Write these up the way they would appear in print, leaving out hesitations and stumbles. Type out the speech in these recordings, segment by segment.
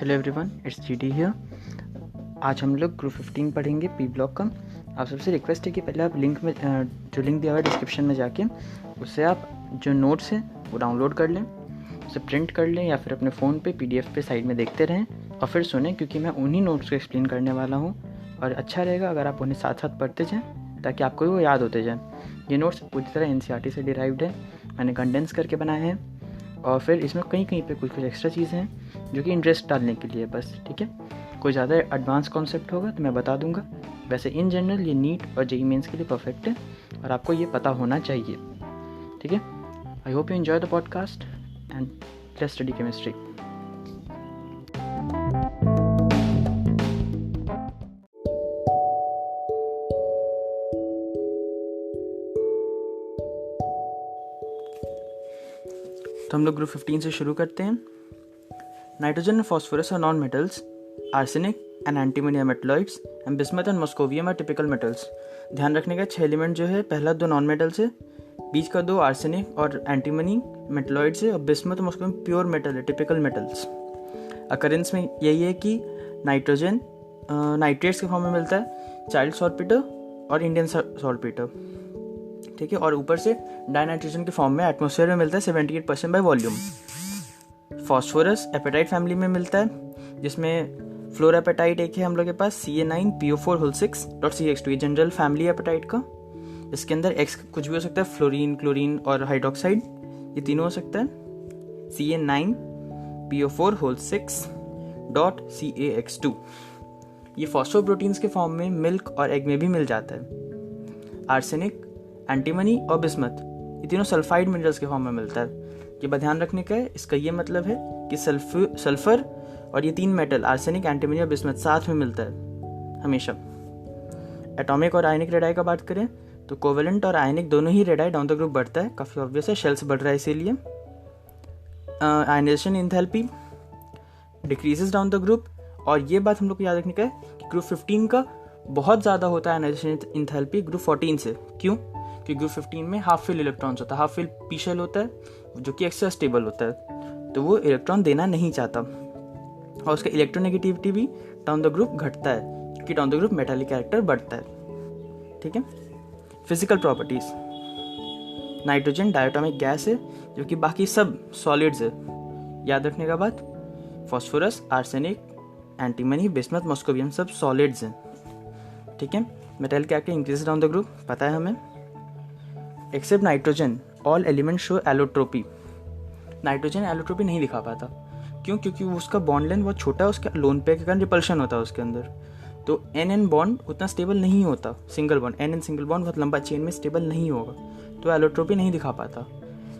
Hello everyone, it's GD here. आज हम लोग ग्रुप 15 पढ़ेंगे पी ब्लॉक का। आप सबसे रिक्वेस्ट है कि पहले आप लिंक में जो लिंक दिया हुआ है डिस्क्रिप्शन में जाके उससे आप जो नोट्स हैं वो डाउनलोड कर लें, उसे प्रिंट कर लें या फिर अपने फ़ोन पे पीडीएफ पे साइड में देखते रहें और फिर सुनें, क्योंकि मैं उन्हीं नोट्स को एक्सप्लेन करने वाला हूँ। और अच्छा रहेगा अगर आप उन्हें साथ साथ पढ़ते जाएँ ताकि आपको वो याद होते जाएँ। ये नोट्स पूरी तरह एनसीईआरटी से डिराइव्ड है, मैंने कंडेंस करके बनाए हैं और फिर इसमें कहीं कहीं पे कुछ एक्स्ट्रा चीज़ें हैं जो कि इंटरेस्ट डालने के लिए बस, ठीक है। कोई ज़्यादा एडवांस कॉन्सेप्ट होगा तो मैं बता दूंगा। वैसे इन जनरल ये नीट और जेईई मेंस के लिए परफेक्ट है और आपको ये पता होना चाहिए, ठीक है। I hope you enjoy the podcast and let's study chemistry. तो हम लोग ग्रुप 15 से शुरू करते हैं। नाइट्रोजन, फॉस्फोरस और non metals, arsenic and antimony metalloids and bismuth and moscovium are typical metals. ध्यान रखने का 6 एलिमेंट जो है, पहला 2 नॉन मेटल्स है, बीच का 2 आर्सेनिक और एंटीमनी मेटलॉइड्स है और बिस्मथ मॉस्कोवियम प्योर मेटल है, टिपिकल मेटल्स। अकरेंस में यही है कि नाइट्रोजन नाइट्रेट्स के फॉर्म में मिलता है, चाइल्ड सॉल्टपीटर और इंडियन सॉल्टपीटर, ठीक है। और ऊपर से डाइनाइट्रोजन के फॉर्म में एटमॉस्फेयर में मिलता है 78% by volume. Phosphorus apatite family में मिलता है, जिसमें फ्लोरापेटाइट एक है हम लोग के पास, Ca9PO4 6.CH2, ये जनरल फैमिली एपेटाइट का। इसके अंदर X कुछ भी हो सकता है, फ्लोरीन, क्लोरीन और हाइड्रोक्साइड, ये तीनों हो सकता है। Ca9PO4 6.CaX2, ये फॉस्फोप्रोटीन्स के फॉर्म में मिल्क और एग में भी मिल जाता है। आर्सेनिक, एंटीमनी और बिस्मथ, ये तीनों सल्फाइड मिनरल्स के फॉर्म में मिलता है। ये बात ध्यान रखने का है। इसका ये मतलब है कि सल्फर और ये 3 मेटल आर्सेनिक, एंटीमनी और बिस्मथ साथ में मिलता है हमेशा। एटॉमिक और आयनिक रेडाई का बात करें तो कोवेलेंट और आयनिक दोनों ही रेडाई डाउन द ग्रुप बढ़ता है, काफ़ी ऑब्वियस है, शेल्स बढ़ रहा है इसीलिए। Ionization enthalpy decreases down the group, और ये बात हम लोग को याद रखने का है कि ग्रुप 15 का बहुत ज़्यादा होता है आयनाइजेशन एंथैल्पी ग्रुप 14 से। क्यों? क्योंकि ग्रुप 15 में हाफ फिल इलेक्ट्रॉन्स होता है, हाफ फिल पी शेल होता है जो कि एक्स्ट्रा स्टेबल होता है, तो वो इलेक्ट्रॉन देना नहीं चाहता और उसका इलेक्ट्रोनेगेटिविटी भी डाउन द ग्रुप घटता है क्योंकि down the group metallic character बढ़ता है, ठीक है। Physical properties, nitrogen diatomic gas है जो कि बाकी सब सॉलिड्स है, याद रखने का बात। Phosphorus, arsenic, antimony, bismuth, moscovium सब सॉलिड्स हैं, ठीक है। Metallic character increase down the group, पता है हमें। Except nitrogen all element show allotropy. Nitrogen allotropy नहीं दिखा पाता, क्यों? क्योंकि उसका बॉन्ड लेंथ बहुत छोटा है, उसके लोन पेयर के कारण रिपल्शन होता है उसके अंदर, तो एन बॉन्ड उतना स्टेबल नहीं होता। Single bond N single bond बहुत लंबा चेन में स्टेबल नहीं होगा, तो एलोट्रोपी नहीं दिखा पाता।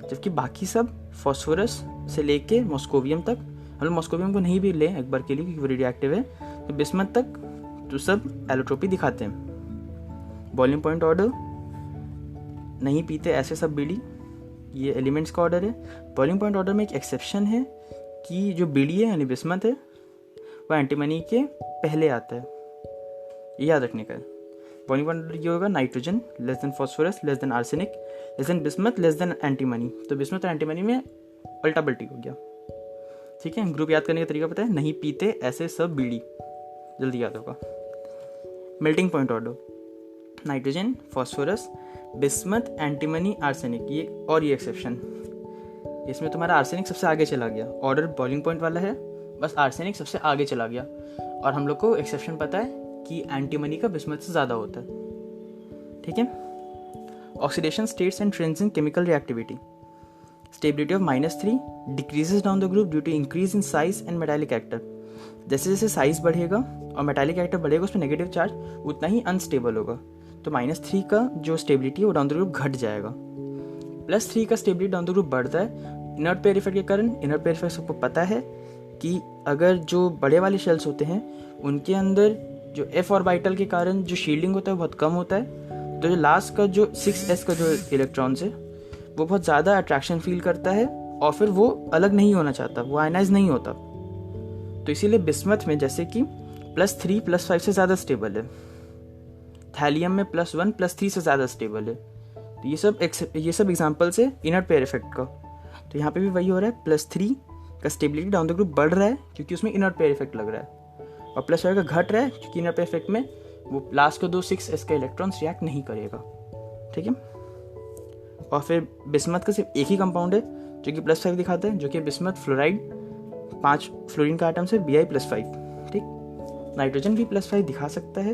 जबकि बाकी सब फॉस्फोरस से लेके मॉस्कोवियम तक, हम लोग मॉस्कोवियम को नहीं भी लें एक बार के लिए क्योंकि वो रेडियोएक्टिव है, तो बिस्मथ तक तो सब एलोट्रोपी दिखाते हैं। बॉइलिंग पॉइंट ऑर्डर, नहीं पीते ऐसे सब बीड़ी, ये एलिमेंट्स का ऑर्डर है। बॉइलिंग पॉइंट ऑर्डर में एक एक्सेप्शन है कि जो बीड़ी है यानी बिस्मथ है वो एंटीमनी के पहले आता है, ये याद रखने का है। बॉइलिंग पॉइंट ऑर्डर ये होगा, nitrogen less than phosphorus less than arsenic less than bismuth less than antimony, तो बिस्मथ और एंटीमनी में उल्टा पल्टी हो गया, ठीक है। ग्रुप याद करने का तरीका पता है, नहीं पीते ऐसे सब बीड़ी, जल्दी याद होगा। Melting point order, nitrogen, phosphorus, bismuth, antimony, arsenic, ये और ये एक्सेप्शन, इसमें तुम्हारा आर्सेनिक सबसे आगे चला गया। ऑर्डर बॉइलिंग पॉइंट वाला है, बस आर्सेनिक सबसे आगे चला गया, और हम लोग को एक्सेप्शन पता है कि एंटीमनी का बिस्मथ से ज़्यादा होता है, ठीक है। Oxidation states and trends in chemical reactivity, stability of -3 decreases down the group due to increase in size and metallic character. जैसे जैसे साइज बढ़ेगा और मेटालिक कैरेक्टर बढ़ेगा, उसमें नेगेटिव चार्ज उतना ही अनस्टेबल होगा, तो -3 का जो स्टेबिलिटी है वो डाउन द ग्रुप घट जाएगा। +3 का स्टेबिलिटी डाउन द ग्रुप बढ़ता है इनर्ट पेयर इफेक्ट के कारण। इनर्ट पेयर इफेक्ट सबको पता है कि अगर जो बड़े वाले शेल्स होते हैं उनके अंदर जो f ऑर्बिटल के कारण जो शील्डिंग होता है बहुत कम होता है, तो जो लास्ट का जो 6s का जो इलेक्ट्रॉन्स है वो बहुत ज़्यादा अट्रैक्शन फील करता है और फिर वो अलग नहीं होना चाहता, वो आयनाइज नहीं होता। तो इसीलिए बिस्मथ में जैसे कि +3 +5 से ज़्यादा स्टेबल है, थैलियम में +1 +3 से ज़्यादा स्टेबल है। तो ये सब एग्जाम्पल्स है इनर्ट पेयर इफेक्ट का। तो यहाँ पे भी वही हो रहा है, +3 का स्टेबिलिटी डाउन द ग्रुप बढ़ रहा है क्योंकि उसमें इनर पेयर इफेक्ट लग रहा है, और +5 का घट रहा है क्योंकि इनर पेयर इफेक्ट में वो लास्ट को 2 6s का इलेक्ट्रॉन्स रिएक्ट नहीं करेगा। ठीक है। और फिर बिस्मथ का सिर्फ एक ही कंपाउंड है जो कि +5 दिखाता है, जो कि बिस्मथ फ्लोराइड, 5 फ्लोरीन का आइटम्स है, Bi +5। ठीक। नाइट्रोजन भी +5 दिखा सकता है,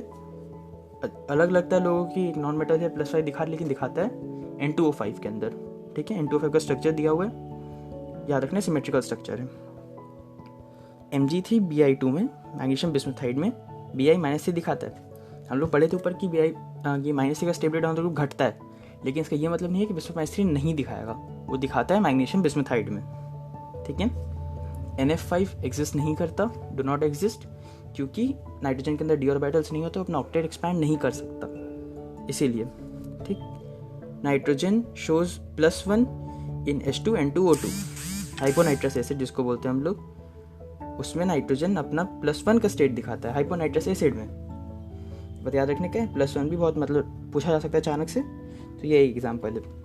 अलग लगता है लोगों की, नॉन मेटल है +5 दिखा, लेकिन दिखाता है N2O5 के अंदर। ठीक है। N2O5 का स्ट्रक्चर दिया हुआ है, याद रखना सिमेट्रिकल स्ट्रक्चर है। Mg3Bi2 में मैग्नीशियम बिस्मुथाइड में Bi -3 दिखाता है। हम लोग पढ़े थे ऊपर कि Bi ये -3 का स्टेबिलिटी डाउन द ग्रुप घटता है, लेकिन इसका ये मतलब नहीं है कि बिस्मुथ -3 नहीं दिखाएगा, वो दिखाता है मैग्नीशियम बिस्मुथाइड में। ठीक है। NF5 एग्जिस्ट नहीं करता, डू नॉट एग्जिस्ट, क्योंकि नाइट्रोजन के अंदर d ऑर्बिटल्स नहीं होते, अपना ऑक्टेट एक्सपैंड नहीं कर सकता, इसीलिए। ठीक। नाइट्रोजन शोज +1 इन H2N2O2, हाइपोनाइट्रस एसिड जिसको बोलते हैं हम लोग, उसमें नाइट्रोजन अपना +1 का स्टेट दिखाता है हाइपोनाइट्रस एसिड में। बस याद रखने का है, +1 भी बहुत मतलब पूछा जा सकता है अचानक से, तो ये एग्जाम्पल है।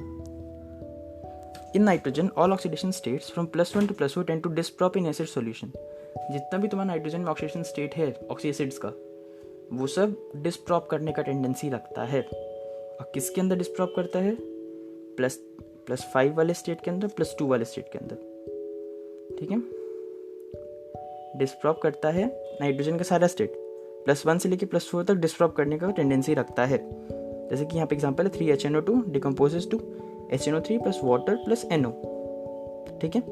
In nitrogen all oxidation states from +1 to +4 tend to disprop in acid solution. जितना भी तुम्हारा नाइट्रोजन में ऑक्सीडेशन स्टेट है ऑक्सी एसिड्स का, वो सब डिसप्रॉप करने का टेंडेंसी रखता है। और किसके अंदर डिसप्रॉप करता है? +5 वाले स्टेट के अंदर, +2 वाले स्टेट के अंदर। ठीक है। डिसप्रॉप करता है नाइट्रोजन का सारा स्टेट, +1 से लेकर +4 तक डिसप्रॉप करने का टेंडेंसी रखता है। जैसे कि यहाँ पे एग्जांपल है 3HNO2 decomposes to HNO3 + water + NO। ठीक है।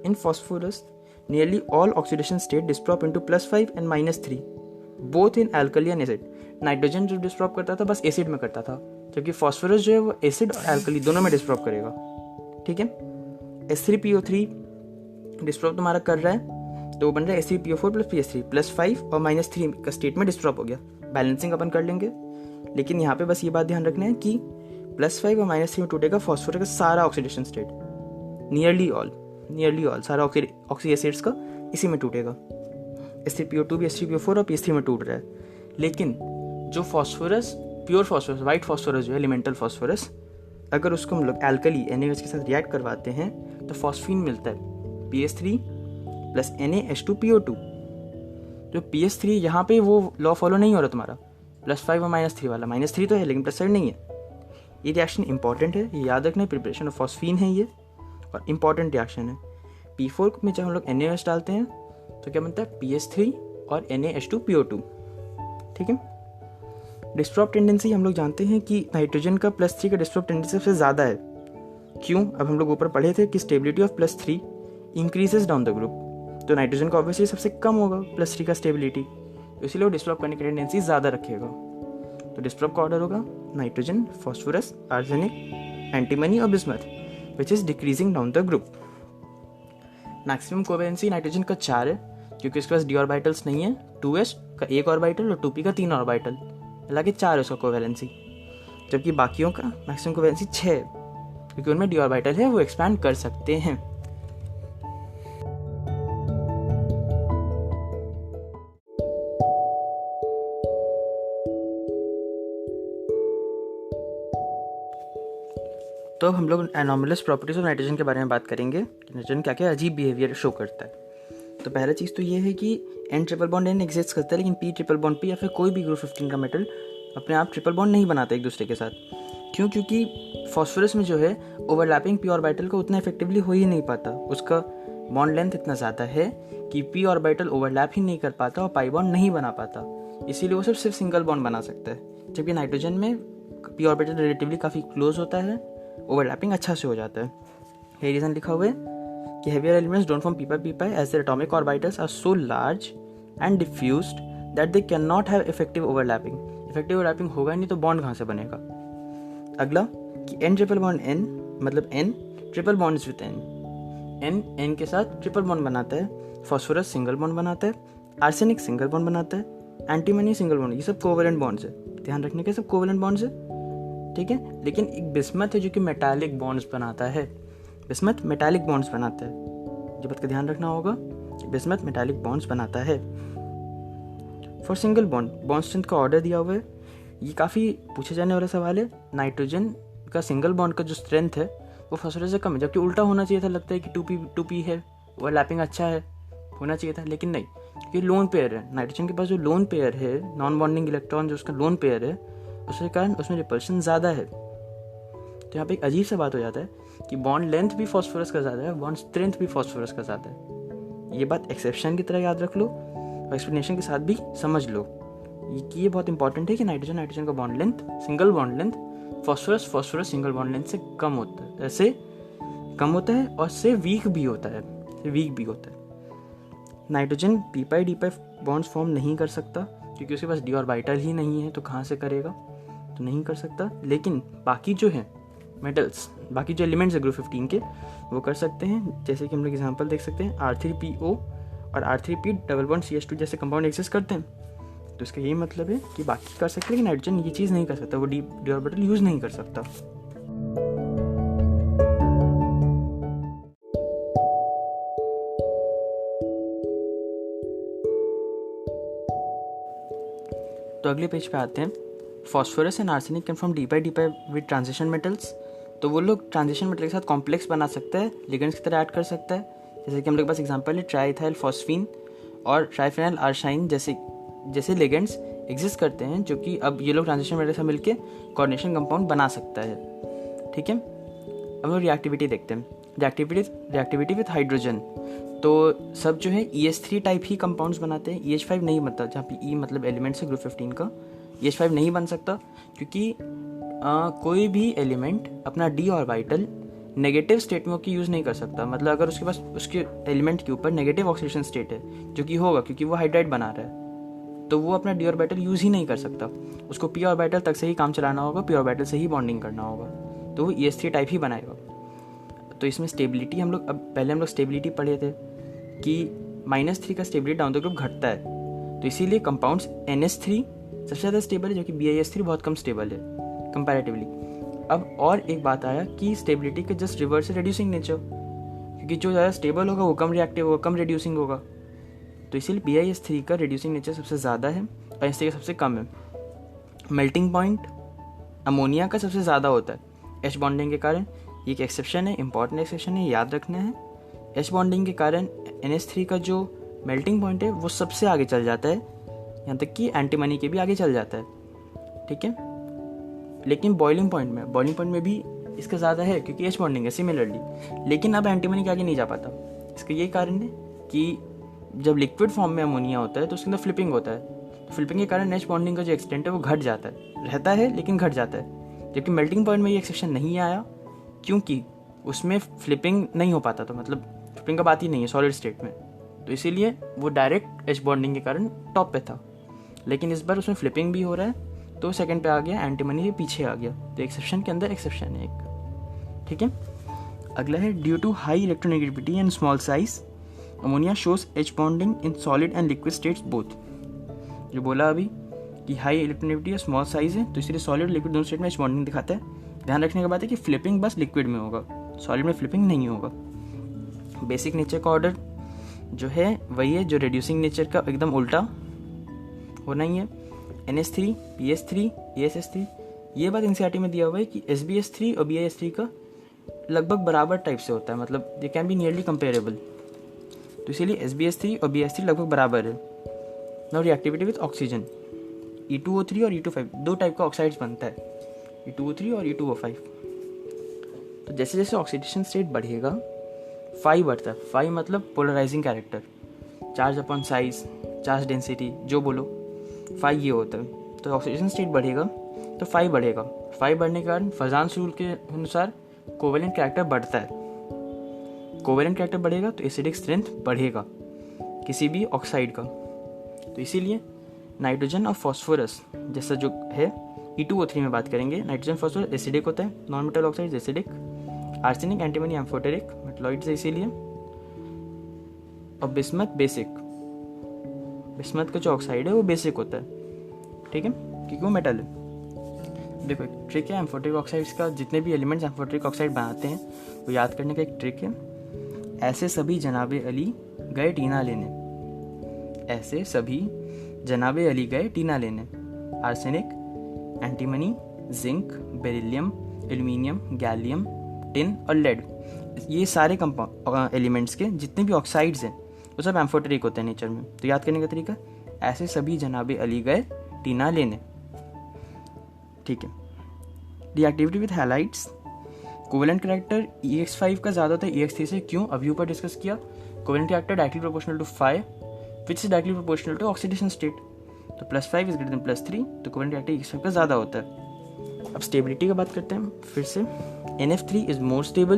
In phosphorus nearly all oxidation state disprop into +5 and -3 both in alkali and acid. Nitrogen जो डिसप्रॉप करता था बस एसिड में करता था, जबकि फॉस्फोरस जो है वो एसिड और अल्कली दोनों में डिसप्रॉप करेगा। ठीक है। H3PO3 डिसप्रॉप तुम्हारा कर रहा है, तो बन रहा है H3PO4 + PS3 +5 और -3 का स्टेट में डिसप्रॉप हो गया। बैलेंसिंग अपन कर लेंगे, लेकिन यहाँ पे बस ये बात ध्यान रखना है कि +5 और -3 में टूटेगा फॉस्फोरस का सारा ऑक्सीडेशन स्टेट, नियरली ऑल सारा ऑक्सी एसिड्स का इसी में टूटेगा। H3PO2 भी H3PO4 और PS3 में टूट रहा है, लेकिन जो phosphorus, pure phosphorus, white phosphorus जो है एलिमेंटल फॉस्फोरस, अगर उसको हम लोग अल्कली NaOH के साथ रिएक्ट करवाते हैं तो फॉस्फीन मिलता है PS3 + NaH2PO2। जो PS3 यहाँ पे वो लॉ फॉलो नहीं हो रहा तुम्हारा, +5 और -3 वाला, -3 तो है लेकिन +5 नहीं है। ये रिएक्शन इंपॉर्टेंट है, ये याद रखना, प्रिपरेशन ऑफ फॉस्फीन है ये, और इंपॉर्टेंट रिएक्शन है। P4 में जब हम लोग NaOH डालते हैं तो क्या बनता है? PS3 और NaH2PO2। ठीक है। डिस्प्रॉप टेंडेंसी हम लोग जानते हैं कि नाइट्रोजन का +3 का डिस्प्रॉप टेंडेंसी सबसे ज़्यादा है। क्यों? अब हम लोग ऊपर पढ़े थे कि stability of +3 increases down the group, तो नाइट्रोजन का ऑब्वियसली सबसे कम होगा +3 का स्टेबिलिटी, तो इसीलिए वो डिस्प्रॉप करने की टेंडेंसी ज़्यादा रखेगा। तो डिस्प्रॉप का ऑर्डर होगा नाइट्रोजन, फॉस्फोरस, आर्सेनिक, एंटीमनी और bismuth, which is decreasing down the group. Maximum covalency nitrogen का 4 है, क्योंकि इसके पास d ऑर्बिटल्स नहीं है, 2s का 1 ऑर्बिटल और 2p का 3 ऑर्बिटल, हालांकि 4 है उसका कोवेलेंसी, जबकि बाकियों का मैक्सिमम कोवेलेंसी 6 है, क्योंकि उनमें d ऑर्बिटल है, वो एक्सपैंड कर सकते हैं। तो हम लोग एनॉमलस प्रॉपर्टीज ऑफ नाइट्रोजन के बारे में बात करेंगे कि नाइट्रोजन क्या क्या अजीब बिहेवियर शो करता है। तो पहला चीज़ तो ये है कि N triple bond N exist करता है, लेकिन P ट्रिपल बॉन्ड P या फिर कोई भी ग्रुप 15 का मेटल अपने आप ट्रिपल बॉन्ड नहीं बनाता एक दूसरे के साथ। क्यों? क्योंकि फॉस्फोरस में जो है ओवरलैपिंग p ऑर्बिटल को उतना इफेक्टिवली हो ही नहीं पाता, उसका बॉन्ड लेंथ इतना ज़्यादा है कि p ऑर्बिटल ओवरलैप ही नहीं कर पाता और पाई बॉन्ड नहीं बना पाता, इसीलिए वो सिर्फ सिंगल बॉन्ड बना सकता है। जबकि नाइट्रोजन में p ऑर्बिटल रिलेटिवली काफ़ी क्लोज होता है, ओवरलैपिंग अच्छा से हो जाता है। ये रीज़न लिखा हुआ है कि heavier elements don't form p as their atomic orbitals are so large and diffused that they cannot have effective overlapping। effective overlapping होगा नहीं तो बॉन्ड कहाँ से बनेगा। अगला कि N ट्रिपल बॉन्ड N मतलब N triple bonds with N के साथ ट्रिपल बॉन्ड बनाता है, फॉस्फोरस सिंगल बॉन्ड बनाता है, आर्सेनिक सिंगल बॉन्ड बनाता है, एंटीमनी सिंगल बॉन्ड, ये सब कोवेलेंट बॉन्ड्स है, ध्यान रखने के सब कोवेलेंट बॉन्ड्स है। ठीक है। लेकिन एक बिस्मथ है जो कि मेटालिक बॉन्ड्स बनाता है, बिस्मथ मेटालिक बॉन्ड्स बनाता है, ये बात का ध्यान रखना होगा कि बिस्मथ मेटालिक बॉन्ड्स बनाता है। फॉर सिंगल बॉन्ड स्ट्रेंथ का ऑर्डर दिया हुआ है, ये काफ़ी पूछे जाने वाला सवाल है। नाइट्रोजन का सिंगल बॉन्ड का जो स्ट्रेंथ है वो फॉस्फोरस से कम है, जबकि उल्टा होना चाहिए था, लगता है कि 2p है ओवरलैपिंग अच्छा है, होना चाहिए था, लेकिन नहीं, क्योंकि लोन पेयर है। नाइट्रोजन के पास जो लोन पेयर है, नॉन बॉन्डिंग इलेक्ट्रॉन जो उसका लोन पेयर है, उसके कारण उसमें रिपल्शन ज़्यादा है। तो यहाँ पे एक अजीब सा बात हो जाता है कि बॉन्ड लेंथ भी फॉस्फोरस का ज़्यादा है, बॉन्ड स्ट्रेंथ भी फॉस्फोरस का ज़्यादा है। ये बात एक्सेप्शन की तरह याद रख लो और एक्सप्लेनेशन के साथ भी समझ लो कि ये बहुत इंपॉर्टेंट है कि नाइट्रोजन का bond length, single bond length phosphorus single bond length से कम होता है, ऐसे कम होता है और से वीक भी होता है, नाइट्रोजन पी पाई डी पाई बॉन्ड्स फॉर्म नहीं कर सकता क्योंकि उसके पास डी ऑर्बिटल ही नहीं है, तो कहाँ से करेगा, तो नहीं कर सकता। लेकिन बाकी जो है मेटल्स, बाकी जो एलिमेंट्स है ग्रुप 15 के, वो कर सकते हैं। जैसे कि हम लोग एग्जांपल देख सकते हैं, R3PO और R3P डबल बॉन्ड CH2 जैसे कंपाउंड एक्सिस्ट करते हैं। तो इसका यही मतलब है कि बाकी कर सकते हैं, लेकिन नाइट्रोजन ये चीज़ नहीं कर सकता, वो डी ऑर्बिटल यूज़ नहीं कर सकता। तो अगले पेज पे आते हैं। Phosphorus and arsenic can form D pi with transition metals. तो वो लोग ट्रांजिशन मेटल के साथ कॉम्प्लेक्स बना सकता है, लिगेंड्स की तरह ऐड कर सकता है। जैसे कि हम लोग के पास एग्जांपल है ट्राइथाइल फॉस्फीन और ट्राइफेनाइल आर्शाइन जैसे लिगेंड्स एग्जिस्ट करते हैं, जो कि अब ये लोग ट्रांजिशन मेटल से मिलकर कोऑर्डिनेशन कंपाउंड बना सकता है। ठीक है, अब लोग रिएक्टिविटी देखते हैं। रिएक्टिविटी विथ हाइड्रोजन, तो सब जो है EH3 टाइप ही कंपाउंड्स बनाते हैं, EH5 नहीं बनता। जहाँ पे E मतलब एलिमेंट्स है ग्रुप 15 का, EH5 नहीं बन सकता क्योंकि कोई भी एलिमेंट अपना डी ऑर्बिटल नेगेटिव स्टेट में यूज़ नहीं कर सकता। मतलब अगर उसके पास उसके एलिमेंट के ऊपर नेगेटिव ऑक्सीडेशन स्टेट है, जो कि होगा क्योंकि वो हाइड्राइड बना रहा है, तो वो अपना डी ऑर्बिटल यूज़ ही नहीं कर सकता। उसको पी ऑर्बिटल तक से ही काम चलाना होगा, पी ऑर्बिटल से ही बॉन्डिंग करना होगा, तो वो EH3 टाइप ही बनाएगा। तो इसमें स्टेबिलिटी हम लोग स्टेबिलिटी पढ़े थे कि -3 का स्टेबिलिटी डाउन द ग्रुप घटता है। तो इसीलिए कंपाउंड्स NH3 सबसे ज़्यादा स्टेबल है, जो कि BiS3 बहुत कम स्टेबल है कंपैरेटिवली। अब और एक बात आया कि स्टेबिलिटी के जस्ट रिवर्स है रेड्यूसिंग नेचर, क्योंकि जो ज़्यादा स्टेबल होगा वो कम रिएक्टिव होगा, कम रेड्यूसिंग होगा। तो इसीलिए BiS3 का रेड्यूसिंग नेचर सबसे ज़्यादा है और NH3 का सबसे कम है। मेल्टिंग पॉइंट अमोनिया का सबसे ज़्यादा होता है H बॉन्डिंग के कारण। ये एक एक्सेप्शन है, इंपॉर्टेंट एक्सेप्शन है, याद रखना है। H बॉन्डिंग के कारण NH3 का जो मेल्टिंग पॉइंट है वो सबसे आगे चल जाता है, यहाँ तक कि एंटीमनी के भी आगे चल जाता है। ठीक है, लेकिन बॉइलिंग पॉइंट में भी इसका ज़्यादा है क्योंकि H बॉन्डिंग है सिमिलरली, लेकिन अब एंटीमनी के आगे नहीं जा पाता। इसका ये कारण है कि जब लिक्विड फॉर्म में अमोनिया होता है तो उसके अंदर फ्लिपिंग होता है, तो फ्लिपिंग के कारण H बॉन्डिंग का जो एक्सटेंट है वो घट जाता है, रहता है लेकिन घट जाता है। जबकि मेल्टिंग पॉइंट में ये एक्सेप्शन नहीं आया क्योंकि उसमें फ्लिपिंग नहीं हो पाता था, मतलब फ्लिपिंग का बात ही नहीं है सॉलिड स्टेट में, तो इसीलिए वो डायरेक्ट H बॉन्डिंग के कारण टॉप पे था। लेकिन इस बार उसमें फ्लिपिंग भी हो रहा है, तो सेकंड पे आ गया, एंटीमनी से पीछे आ गया। तो एक्सेप्शन के अंदर एक्सेप्शन है एक। ठीक है, अगला है due to high electronegativity and small size ammonia shows H bonding in solid and liquid states both. जो बोला अभी कि हाई इलेक्ट्रोनेगेटिविटी और स्मॉल साइज है, तो इसलिए सॉलिड और लिक्विड दोनों स्टेट में H बॉन्डिंग दिखाता है। ध्यान रखने की बात है कि फ्लिपिंग बस लिक्विड में होगा, सॉलिड में फ्लिपिंग नहीं होगा। बेसिक नेचर का ऑर्डर जो है वही है जो रेड्यूसिंग नेचर का एकदम उल्टा होना ही है। NH3, PS3, ESS3, ये बात NCERT में दिया हुआ है कि SbS3 और BiS3 का लगभग बराबर टाइप से होता है, मतलब they can be nearly comparable. तो इसीलिए SbS3 और BiS3 लगभग बराबर है। Now reactivity with oxygen, E2O3 और E2O5 दो टाइप का ऑक्साइड्स बनता है, E2O3 और E2O5। तो जैसे जैसे ऑक्सीडेशन स्टेट बढ़ेगा फाई बढ़ता है। फाई मतलब polarizing character, charge upon size, charge density, जो बोलो, फाई ये होता है। तो ऑक्सीडेशन स्टेट बढ़ेगा तो फाई बढ़ेगा। फाई बढ़ने के कारण फजान्स रूल के अनुसार कोवेलेंट कैरेक्टर बढ़ता है। कोवेलेंट कैरेक्टर बढ़ेगा तो एसिडिक स्ट्रेंथ बढ़ेगा किसी भी ऑक्साइड का। तो इसीलिए नाइट्रोजन और फॉस्फोरस जैसा जो है E2O3 में बात करेंगे, नाइट्रोजन फॉस्फोरस एसिडिक होता है, non metal oxide acidic, arsenic antimony amphoteric, metalloids है इसीलिए, और बिस्मथ बेसिक। बिस्मथ का जो ऑक्साइड है वो बेसिक होता है, ठीक है, क्योंकि वो मेटल है। देखो एक ट्रिक है एम्फोटेरिक ऑक्साइड्स का, जितने भी एलिमेंट्स एम्फोटेरिक ऑक्साइड बनाते हैं वो याद करने का एक ट्रिक है। ऐसे सभी जनाबे अली गए टीना लेने, ऐसे सभी जनाबे अली गए टीना लेने। Arsenic, antimony, zinc, beryllium, aluminium, gallium, tin और लेड, ये सारे एलिमेंट्स के जितने भी ऑक्साइड्स हैं वो सब एम्फोटेरिक होते हैं नेचर में। तो याद करने का तरीका, ऐसे सभी जनाबे अली गए टीना लेने। ठीक है। Reactivity with halides, covalent character EX5 का ज़्यादा होता है EX3 से। क्यों? अभी ऊपर डिस्कस किया। Covalent character directly proportional to 5 which is directly proportional to oxidation state. तो +5 इज ग्रेटर देन +3, तो कोवेलेंट कैरेक्टर EX5 का ज़्यादा होता है। अब स्टेबिलिटी का बात करते हैं फिर से। NF3 is more stable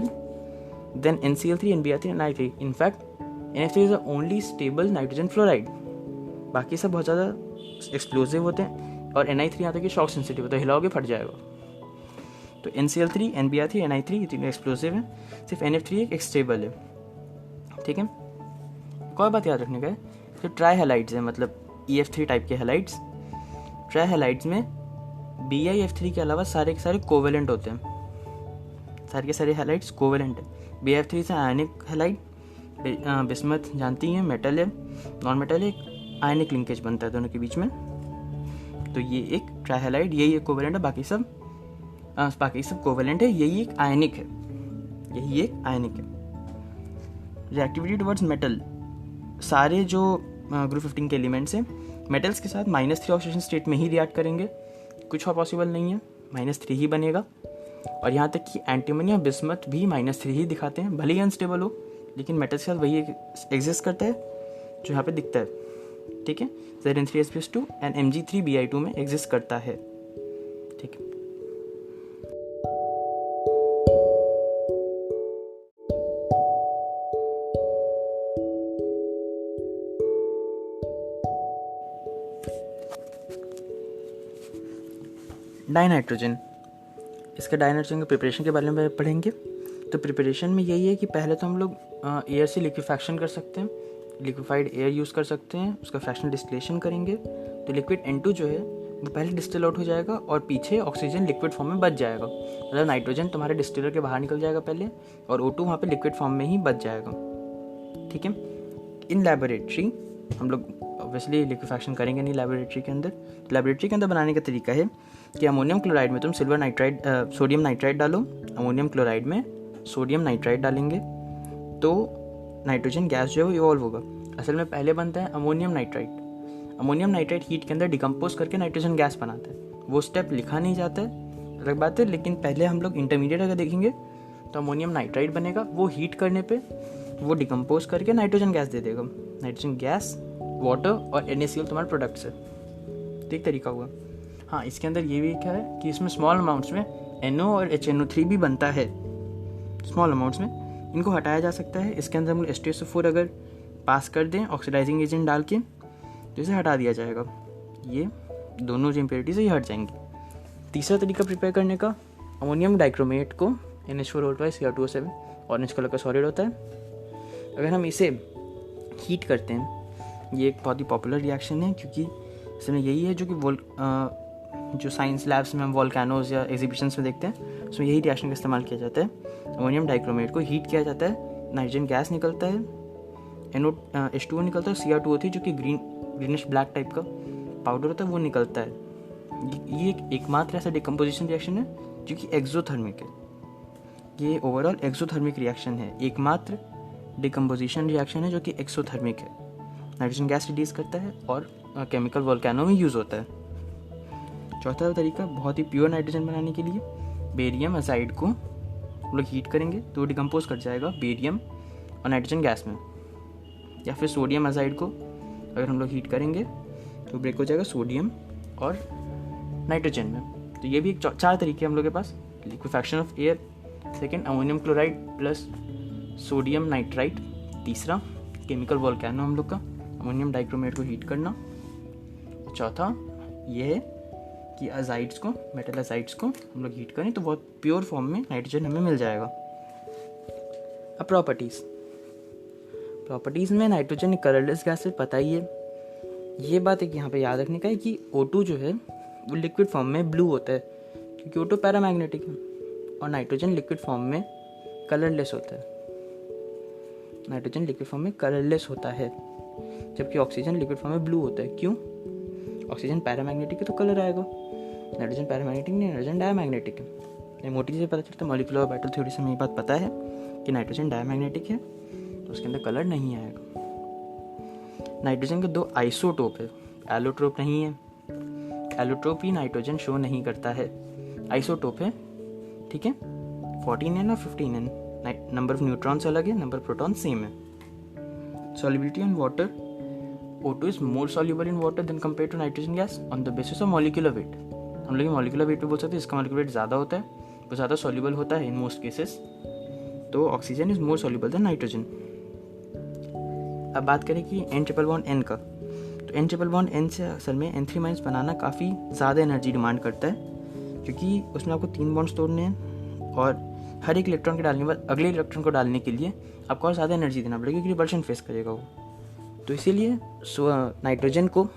then NCl3 and Br3 and I3। In fact NF3 is the only stable nitrogen fluoride. बाकी सब बहुत ज़्यादा एक्सप्लोसिव होते हैं और NI3 यहाँ तक कि शॉक सेंसिटिव होता है, हिलाओगे फट जाएगा। तो NCl3, NBr3, NI3 ये तीनों एक्सप्लोसिव हैं, सिर्फ NF3 एक स्टेबल है। ठीक है। कोई बात याद रखने का है, तो ट्राई हैलाइड्स है, मतलब EF3 टाइप के हैलाइड्स। ट्राई हैलाइड्स में BiF3 के अलावा सारे के सारे कोवेलेंट होते हैं। सारे के सारे हैलाइड्स कोवेलेंट है। BiF3 से आयनिक हैलाइड, बिस्मथ जानती हैं मेटल है, नॉन मेटल है, आयनिक लिंकेज बनता है दोनों के बीच में। तो ये एक ट्राई हैलाइड, यही एक कोवेलेंट है, बाकी सब कोवेलेंट है, यही एक आयनिक है। रिएक्टिविटी टुवर्ड्स मेटल, सारे जो ग्रुप 15 के एलिमेंट्स हैं मेटल्स के साथ -3 ऑक्सीडेशन स्टेट में ही रिएक्ट करेंगे, कुछ और पॉसिबल नहीं है, -3 ही बनेगा। और यहाँ तक कि एंटीमनी और बिस्मथ भी -3 ही दिखाते हैं, भले ही अनस्टेबल हो, लेकिन मेटल्स के साथ वही एग्जिस्ट करता है जो यहाँ पे दिखता है। ठीक है। Zn3sps2 एंड Mg3Bi2 में एग्जिस्ट करता है। ठीक है। डाइनाइट्रोजन, इसका डाइनाइट्रोजन के प्रिपरेशन के बारे में पढ़ेंगे। तो प्रिपरेशन में यही है कि पहले तो हम लोग एयर से लिक्विफैक्शन कर सकते हैं, लिक्विफाइड एयर यूज़ कर सकते हैं, उसका फ्रैक्शनल डिस्टिलेशन करेंगे। तो लिक्विड N2 जो है वो पहले डिस्टिल आउट हो जाएगा और पीछे ऑक्सीजन लिक्विड फॉर्म में बच जाएगा। मतलब नाइट्रोजन तुम्हारे डिस्टिलर के बाहर निकल जाएगा पहले, और O2 वहाँ पे लिक्विड फॉर्म में ही बच जाएगा। ठीक है। इन लैबोरेटरी हम लोग ऑब्वियसली लिक्विफैक्शन करेंगे नहीं लेबोरेटरी के अंदर। लेबोरेटरी के अंदर बनाने का तरीका है कि अमोनियम क्लोराइड में तुम सोडियम नाइट्राइड डालो, अमोनियम क्लोराइड में सोडियम नाइट्राइड डालेंगे तो नाइट्रोजन गैस जो है वो इवॉल्व होगा। असल में पहले बनता है ammonium nitride. Ammonium nitride heat के अंदर डिकम्पोज करके नाइट्रोजन गैस बनाता है, वो स्टेप लिखा नहीं जाता है, अलग बात है। लेकिन पहले हम लोग इंटरमीडिएट अगर देखेंगे तो अमोनियम नाइट्राइड बनेगा, वो हीट करने पे वो डिकम्पोज करके नाइट्रोजन गैस दे देगा। नाइट्रोजन गैस, वाटर और NaCl तुम्हारे प्रोडक्ट्स है। तो एक तरीका हुआ। हाँ, इसके अंदर ये भी क्या है कि इसमें स्मॉल अमाउंट्स में NO और HNO3 भी बनता है, स्मॉल अमाउंट्स में। इनको हटाया जा सकता है। इसके अंदर हम लोग H2SO4 अगर पास कर दें ऑक्सीडाइजिंग एजेंट डाल के तो इसे हटा दिया जाएगा। ये दोनों जो इम्प्योरिटीज है ये हट जाएंगी। तीसरा तरीका प्रिपेयर करने का, अमोनियम डाइक्रोमेट को NH4O2Cr2O7 ऑरेंज कलर का सॉलिड होता है, अगर हम इसे हीट करते हैं, ये एक बहुत ही पॉपुलर रिएक्शन है क्योंकि इसमें यही है जो कि जो साइंस लैब्स में हम वोल्केनोज या एग्जीबिशंस में देखते हैं, उसमें यही रिएक्शन का इस्तेमाल किया जाता है। अमोनियम डाइक्रोमेट को हीट किया जाता है, नाइट्रोजन गैस निकलता है, H2O निकलता है, Cr2O3 जो कि ग्रीनिश ब्लैक टाइप का पाउडर होता है वो निकलता है। ये एकमात्र ऐसा डिकम्पोजिशन रिएक्शन है जो कि एक्सोथर्मिक है। ये ओवरऑल एक्सोथर्मिक रिएक्शन है, एकमात्र डिकम्पोजिशन रिएक्शन है जो कि एक्सोथर्मिक है। नाइट्रोजन गैस रिलीज करता है और केमिकल वोल्केनो में यूज़ होता है। चौथा तरीका बहुत ही प्योर नाइट्रोजन बनाने के लिए, बेरियम अजाइड को हम लोग हीट करेंगे तो वो डिकम्पोज कर जाएगा बेरियम और नाइट्रोजन गैस में। या फिर सोडियम अजाइड को अगर हम लोग हीट करेंगे तो ब्रेक हो जाएगा सोडियम और नाइट्रोजन में। तो ये भी एक 4 तरीके हम लोग के पास, liquefaction of air, second ammonium chloride plus sodium nitrite, तीसरा केमिकल वोल्केनो हम लोग का अमोनियम डाइक्रोमेट को हीट करना, चौथा ये है कि अजाइड्स को, मेटल अजाइड्स को हम लोग हीट करें तो बहुत प्योर फॉर्म में नाइट्रोजन हमें मिल जाएगा। अब प्रॉपर्टीज़ में नाइट्रोजन एक कलरलेस गैस है, पता ही है। ये बात एक यहाँ पे याद रखने का है कि O2 जो है वो लिक्विड फॉर्म में ब्लू होता है क्योंकि O2 पैरामैग्नेटिक है, और नाइट्रोजन लिक्विड फॉर्म में कलरलेस होता है। नाइट्रोजन लिक्विड फॉर्म में कलरलेस होता है जबकि ऑक्सीजन लिक्विड फॉर्म में ब्लू होता है। क्यों? ऑक्सीजन पैरामैग्नेटिक है तो कलर आएगा, नाइट्रोजन पैरामैग्नेटिक नहीं, नाइट्रोजन डायमैग्नेटिक है मोटी चीज़ पता चलता है, मॉलिक्यूलर और बैटल थ्योरी से हमें ये बात पता है कि नाइट्रोजन डायमैग्नेटिक है, तो उसके अंदर कलर नहीं आएगा। नाइट्रोजन के 2 आइसोटोप है, एलोट्रोप नहीं है। एलोट्रोप ही नाइट्रोजन शो नहीं करता है, आइसोटोप है, ठीक है। 14N और 15N, नंबर ऑफ न्यूट्रॉन्स अलग है, नंबर ऑफ प्रोटॉन सेम है। Solubility in water, O2 is more soluble in water than compare to nitrogen gas on the basis of molecular weight. हम लोग मॉलिक्यूलर वेट पे बोल सकते हैं, इसका मॉलिक्यूलर वेट ज़्यादा होता है, वो ज़्यादा सॉल्युबल होता है इन मोस्ट केसेस, तो oxygen is more soluble than nitrogen. अब बात करें कि N-N का, तो N-N से असल में N3- बनाना काफ़ी ज़्यादा एनर्जी डिमांड करता है, क्योंकि उसमें आपको 3 बॉन्ड्स तोड़ने हैं और हर एक इलेक्ट्रॉन के डालने के बाद अगले इलेक्ट्रॉन को डालने के लिए आपको और ज़्यादा एनर्जी देना पड़ेगा, क्योंकि रिपल्शन फेस करेगा वो। तो इसीलिए नाइट्रोजन को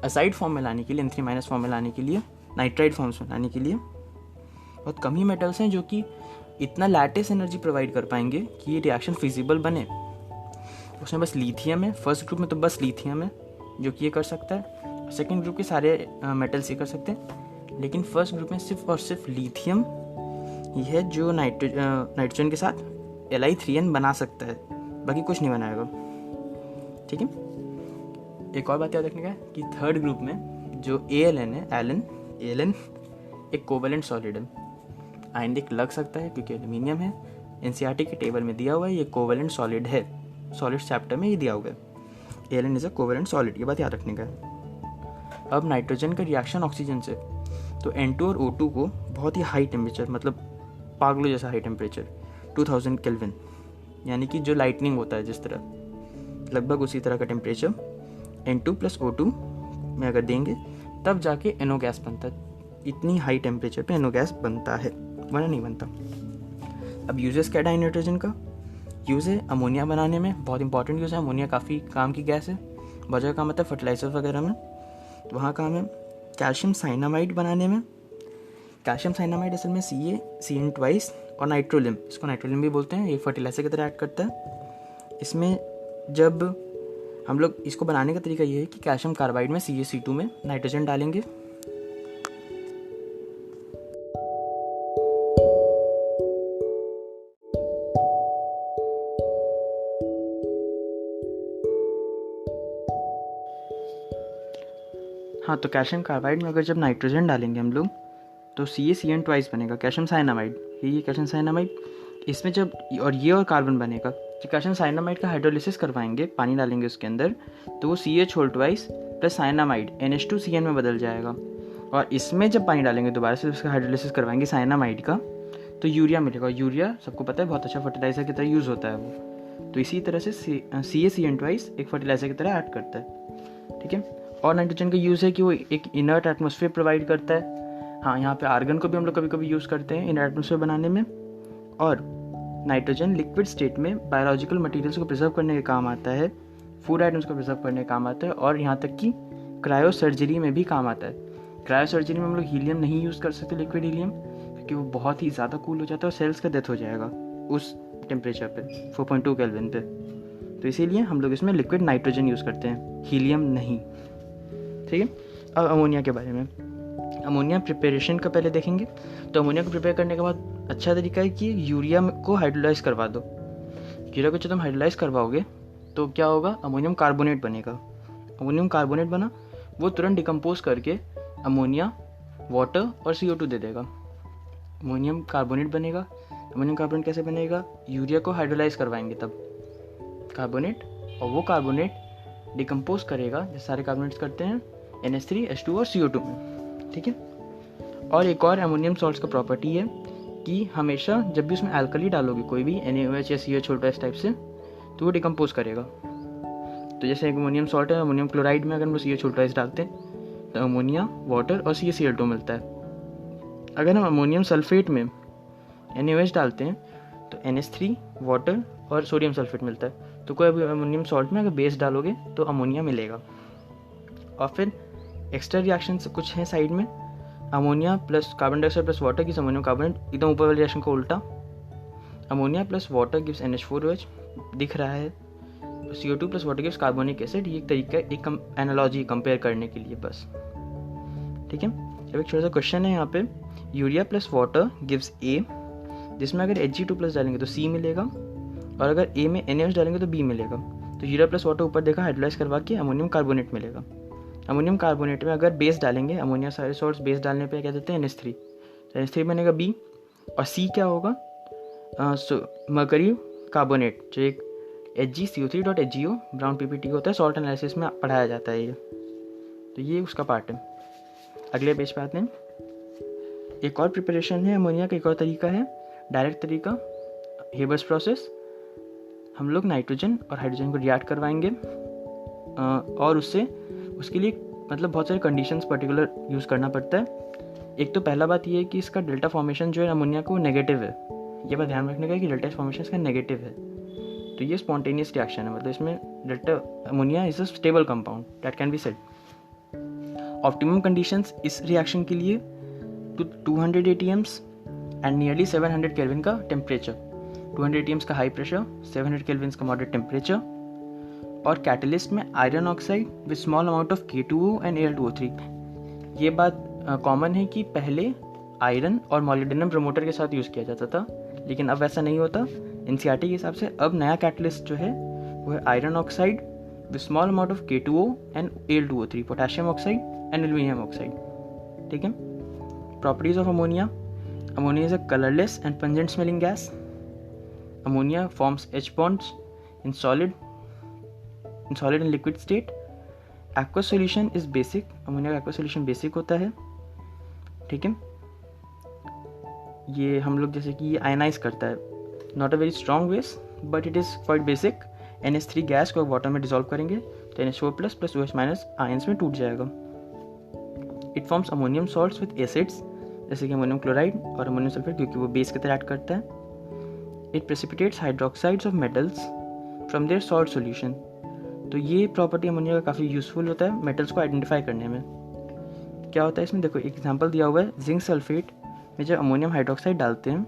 असाइड फॉर्म में लाने के लिए, N3- फॉर्म में लाने के लिए, नाइट्राइड फॉर्म्स में लाने के लिए बहुत कम ही मेटल्स हैं जो कि इतना लैटिस एनर्जी प्रोवाइड कर पाएंगे कि ये रिएक्शन फिजिबल बने। उसमें बस लिथियम है, फर्स्ट ग्रुप में तो बस लिथियम है जो कि ये कर सकता है, सेकेंड ग्रुप के सारे मेटल्स ये कर सकते हैं, लेकिन फर्स्ट ग्रुप में सिर्फ और सिर्फ लिथियम ये है जो नाइट्रोजन के साथ Li3N बना सकता है, बाकी कुछ नहीं बनाएगा, ठीक है। एक और बात याद रखने का है कि थर्ड ग्रुप में जो Aln है, Aln एक कोवेलेंट सॉलिड है, आयनिक लग सकता है क्योंकि एल्यूमिनियम है, NCERT के टेबल में दिया हुआ है, ये कोवेलेंट सॉलिड है, सॉलिड चैप्टर में ये दिया हुआ है, Aln is a covalent solid, ये बात याद रखने का है। अब नाइट्रोजन का रिएक्शन ऑक्सीजन से, तो N2 और O2 को बहुत ही हाई टेम्परेचर, मतलब पागलों जैसा हाई टेम्परेचर 2000 केल्विन, यानी कि जो लाइटनिंग होता है जिस तरह, लगभग उसी तरह का टेम्परेचर N2 + O2 में अगर देंगे तब जाके NO गैस बनता है। इतनी हाई टेम्परेचर पे NO गैस बनता है, वरना नहीं बनता। अब यूजेस क्या है नाइट्रोजन का, यूज़ है अमोनिया बनाने में, बहुत इंपॉर्टेंट यूज़ है, अमोनिया काफ़ी काम की गैस है, बहुत जगह काम आता है फर्टिलाइजर वगैरह में, वहाँ काम है। कैल्शियम साइनामाइड बनाने में, कैल्शियम साइनामाइड असल में CaCN2 और नाइट्रोलिम, इसको नाइट्रोलिम भी बोलते हैं, ये फर्टिलाइजर की तरह ऐड करता है। इसमें जब हम लोग इसको बनाने का तरीका ये है कि कैल्शियम कार्बाइड में CaC2 में नाइट्रोजन डालेंगे, हाँ, तो कैल्शियम कार्बाइड में अगर जब नाइट्रोजन डालेंगे हम लोग तो CaCN2 बनेगा, कैल्शियम साइनामाइड, ये कैल्शियम साइनामाइड, इसमें जब और कार्बन बनेगा, तो कैल्शियम साइनामाइड का हाइड्रोलिसिस करवाएंगे, पानी डालेंगे उसके अंदर, तो वो CH2 प्लस साइनामाइड NH2CN में बदल जाएगा, और इसमें जब पानी डालेंगे दोबारा से उसका हाइड्रोलिसिस करवाएंगे साइनामाइड का, तो यूरिया मिलेगा। यूरिया सबको पता है बहुत अच्छा फर्टिलाइजर की तरह यूज़ होता है वो, तो इसी तरह से CaCN2 एक फर्टिलाइजर की तरह ऐड करता है, ठीक है। और नाइट्रोजन का यूज़ है कि वो एक इनर्ट एटमॉस्फेयर प्रोवाइड करता है। हाँ, यहाँ पे आर्गन को भी हम लोग कभी कभी यूज़ करते हैं इनर्ट एटमॉस्फेयर बनाने में। और नाइट्रोजन लिक्विड स्टेट में बायोलॉजिकल मटेरियल्स को प्रिजर्व करने के काम आता है, फूड आइटम्स को प्रिजर्व करने के काम आता है, और यहाँ तक कि क्रायो सर्जरी में भी काम आता है। क्रायो सर्जरी में हम लोग हीलियम नहीं यूज़ कर सकते, लिक्विड हीलियम, क्योंकि वो बहुत ही ज़्यादा कूल हो जाता है और सेल्स का डेथ हो जाएगा उस टेम्परेचर पे 4.2 केल्विन पे, तो इसीलिए हम लोग इसमें लिक्विड नाइट्रोजन यूज़ करते हैं, हीलियम नहीं, ठीक है। अब अमोनिया के बारे में, अमोनिया प्रिपरेशन का पहले देखेंगे। तो अमोनिया को प्रिपेयर करने के बाद अच्छा तरीका है कि यूरिया को हाइड्रोलाइज करवा दो। यूरिया को जब तुम हाइड्रोलाइज करवाओगे तो क्या होगा, अमोनियम कार्बोनेट बनेगा। अमोनियम कार्बोनेट बना, वो तुरंत डिकम्पोज करके अमोनिया, वाटर और CO2 दे देगा। अमोनियम कार्बोनेट बनेगा। अमोनियम कार्बोनेट कैसे बनेगा, यूरिया को हाइड्रोलाइज करवाएंगे तब कार्बोनेट, और वो कार्बोनेट डिकम्पोज करेगा, जैसे सारे कार्बोनेट्स करते हैं, NH3, H2 और CO2 में, ठीक है। और एक और अमोनियम सॉल्ट्स का प्रॉपर्टी है कि हमेशा जब भी उसमें एल्कली डालोगे, कोई भी NaOH या CH टाइप से, तो वो डिकम्पोज करेगा। तो जैसे एक अमोनियम सॉल्ट है, अमोनियम क्लोराइड में अगर हम CH डालते हैं तो अमोनिया, वाटर और CaCl2 मिलता है। अगर हम अमोनियम सल्फेट में NaOH डालते हैं तो NH3, वाटर और सोडियम सल्फेट मिलता है। तो कोई भी अमोनियम सॉल्ट में अगर बेस डालोगे तो अमोनिया मिलेगा। और फिर एक्स्ट्रा रिएक्शन कुछ है साइड में, ammonia plus carbon dioxide plus water gives ammonium carbonate, एकदम ऊपर वाले रिएक्शन को उल्टा, ammonia plus water gives NH4OH, दिख रहा है, CO2 plus water gives carbonic acid. ये एक तरीका है, एक एनालॉजी कंपेयर करने के लिए बस, ठीक है। अब एक छोटा सा क्वेश्चन है यहाँ पे यूरिया प्लस वाटर गिव्स ए, जिसमें अगर Hg2+ डालेंगे तो C मिलेगा, और अगर A में NaOH डालेंगे तो B मिलेगा। तो यूरिया प्लस वाटर ऊपर देखा हाइड्रोलाइज करवा के अमोनियम कार्बोनेट मिलेगा। अमोनियम कार्बोनेट में अगर बेस डालेंगे, अमोनिया सारे सॉल्ट्स बेस डालने पे क्या देते हैं NH3, तो NH3 बनेगा B, और C क्या होगा, मर्करी कार्बोनेट, जो एक HgCO3.HgO ब्राउन PPT होता है, सॉल्ट एनालिसिस में पढ़ाया जाता है ये। तो ये उसका पार्ट है। अगले पेज पे आते हैं। एक और प्रिपरेशन है अमोनिया का, एक और तरीका है डायरेक्ट तरीका, हेबर्स प्रोसेस। हम लोग नाइट्रोजन और हाइड्रोजन को रिएक्ट करवाएंगे और उसके लिए मतलब बहुत सारे कंडीशंस पर्टिकुलर यूज़ करना पड़ता है। एक तो पहला बात ये है कि इसका डेल्टा फॉर्मेशन जो है अमोनिया को नेगेटिव है। ये बात ध्यान रखने का कि डेल्टा फॉर्मेशन इसका नेगेटिव है, तो ये स्पॉन्टेनियस रिएक्शन है, मतलब इसमें delta ammonia is a stable compound that can be said. Optimum conditions इस रिएक्शन के लिए 200 ATMs एंड नियरली 700 केल्विन का टेम्परेचर, 200 ATMs का हाई प्रेशर, 700 केल्विन का मॉडरेट टेम्परेचर, और कैटलिस्ट में iron oxide with small amount of K2O and Al2O3। ये बात कॉमन है कि पहले आयरन और मॉलिब्डेनम प्रमोटर के साथ यूज़ किया जाता था, लेकिन अब वैसा नहीं होता। NCERT के हिसाब से अब नया कैटलिस्ट जो है वो है iron oxide with small amount of K2O and Al2O3, potassium oxide and aluminium oxide. ठीक है। Properties of ammonia. Ammonia is a colourless and pungent smelling gas. Ammonia forms H bonds in solid and liquid state. Aqueous solution is basic. Ammonia का aqueous solution basic होता है। ठीक है। ये हम लोग जैसे कि ये आयनाइज करता है, not a very strong base but it is quite basic. NH3 gas को वाटर में डिजोल्व करेंगे तो NH4+ प्लस OH- आयंस में टूट जाएगा। It forms ammonium salts with acids, जैसे कि अमोनियम क्लोराइड और अमोनियम सल्फेट, क्योंकि वो बेस की तरह एक्ट करता है। It precipitates hydroxides of metals from their salt solution. तो ये प्रॉपर्टी अमोनिया का काफ़ी यूजफुल होता है मेटल्स को आइडेंटिफाई करने में। क्या होता है इसमें, देखो एक एग्जांपल दिया हुआ है, जिंक सल्फेट में जब अमोनियम हाइड्रोक्साइड डालते हैं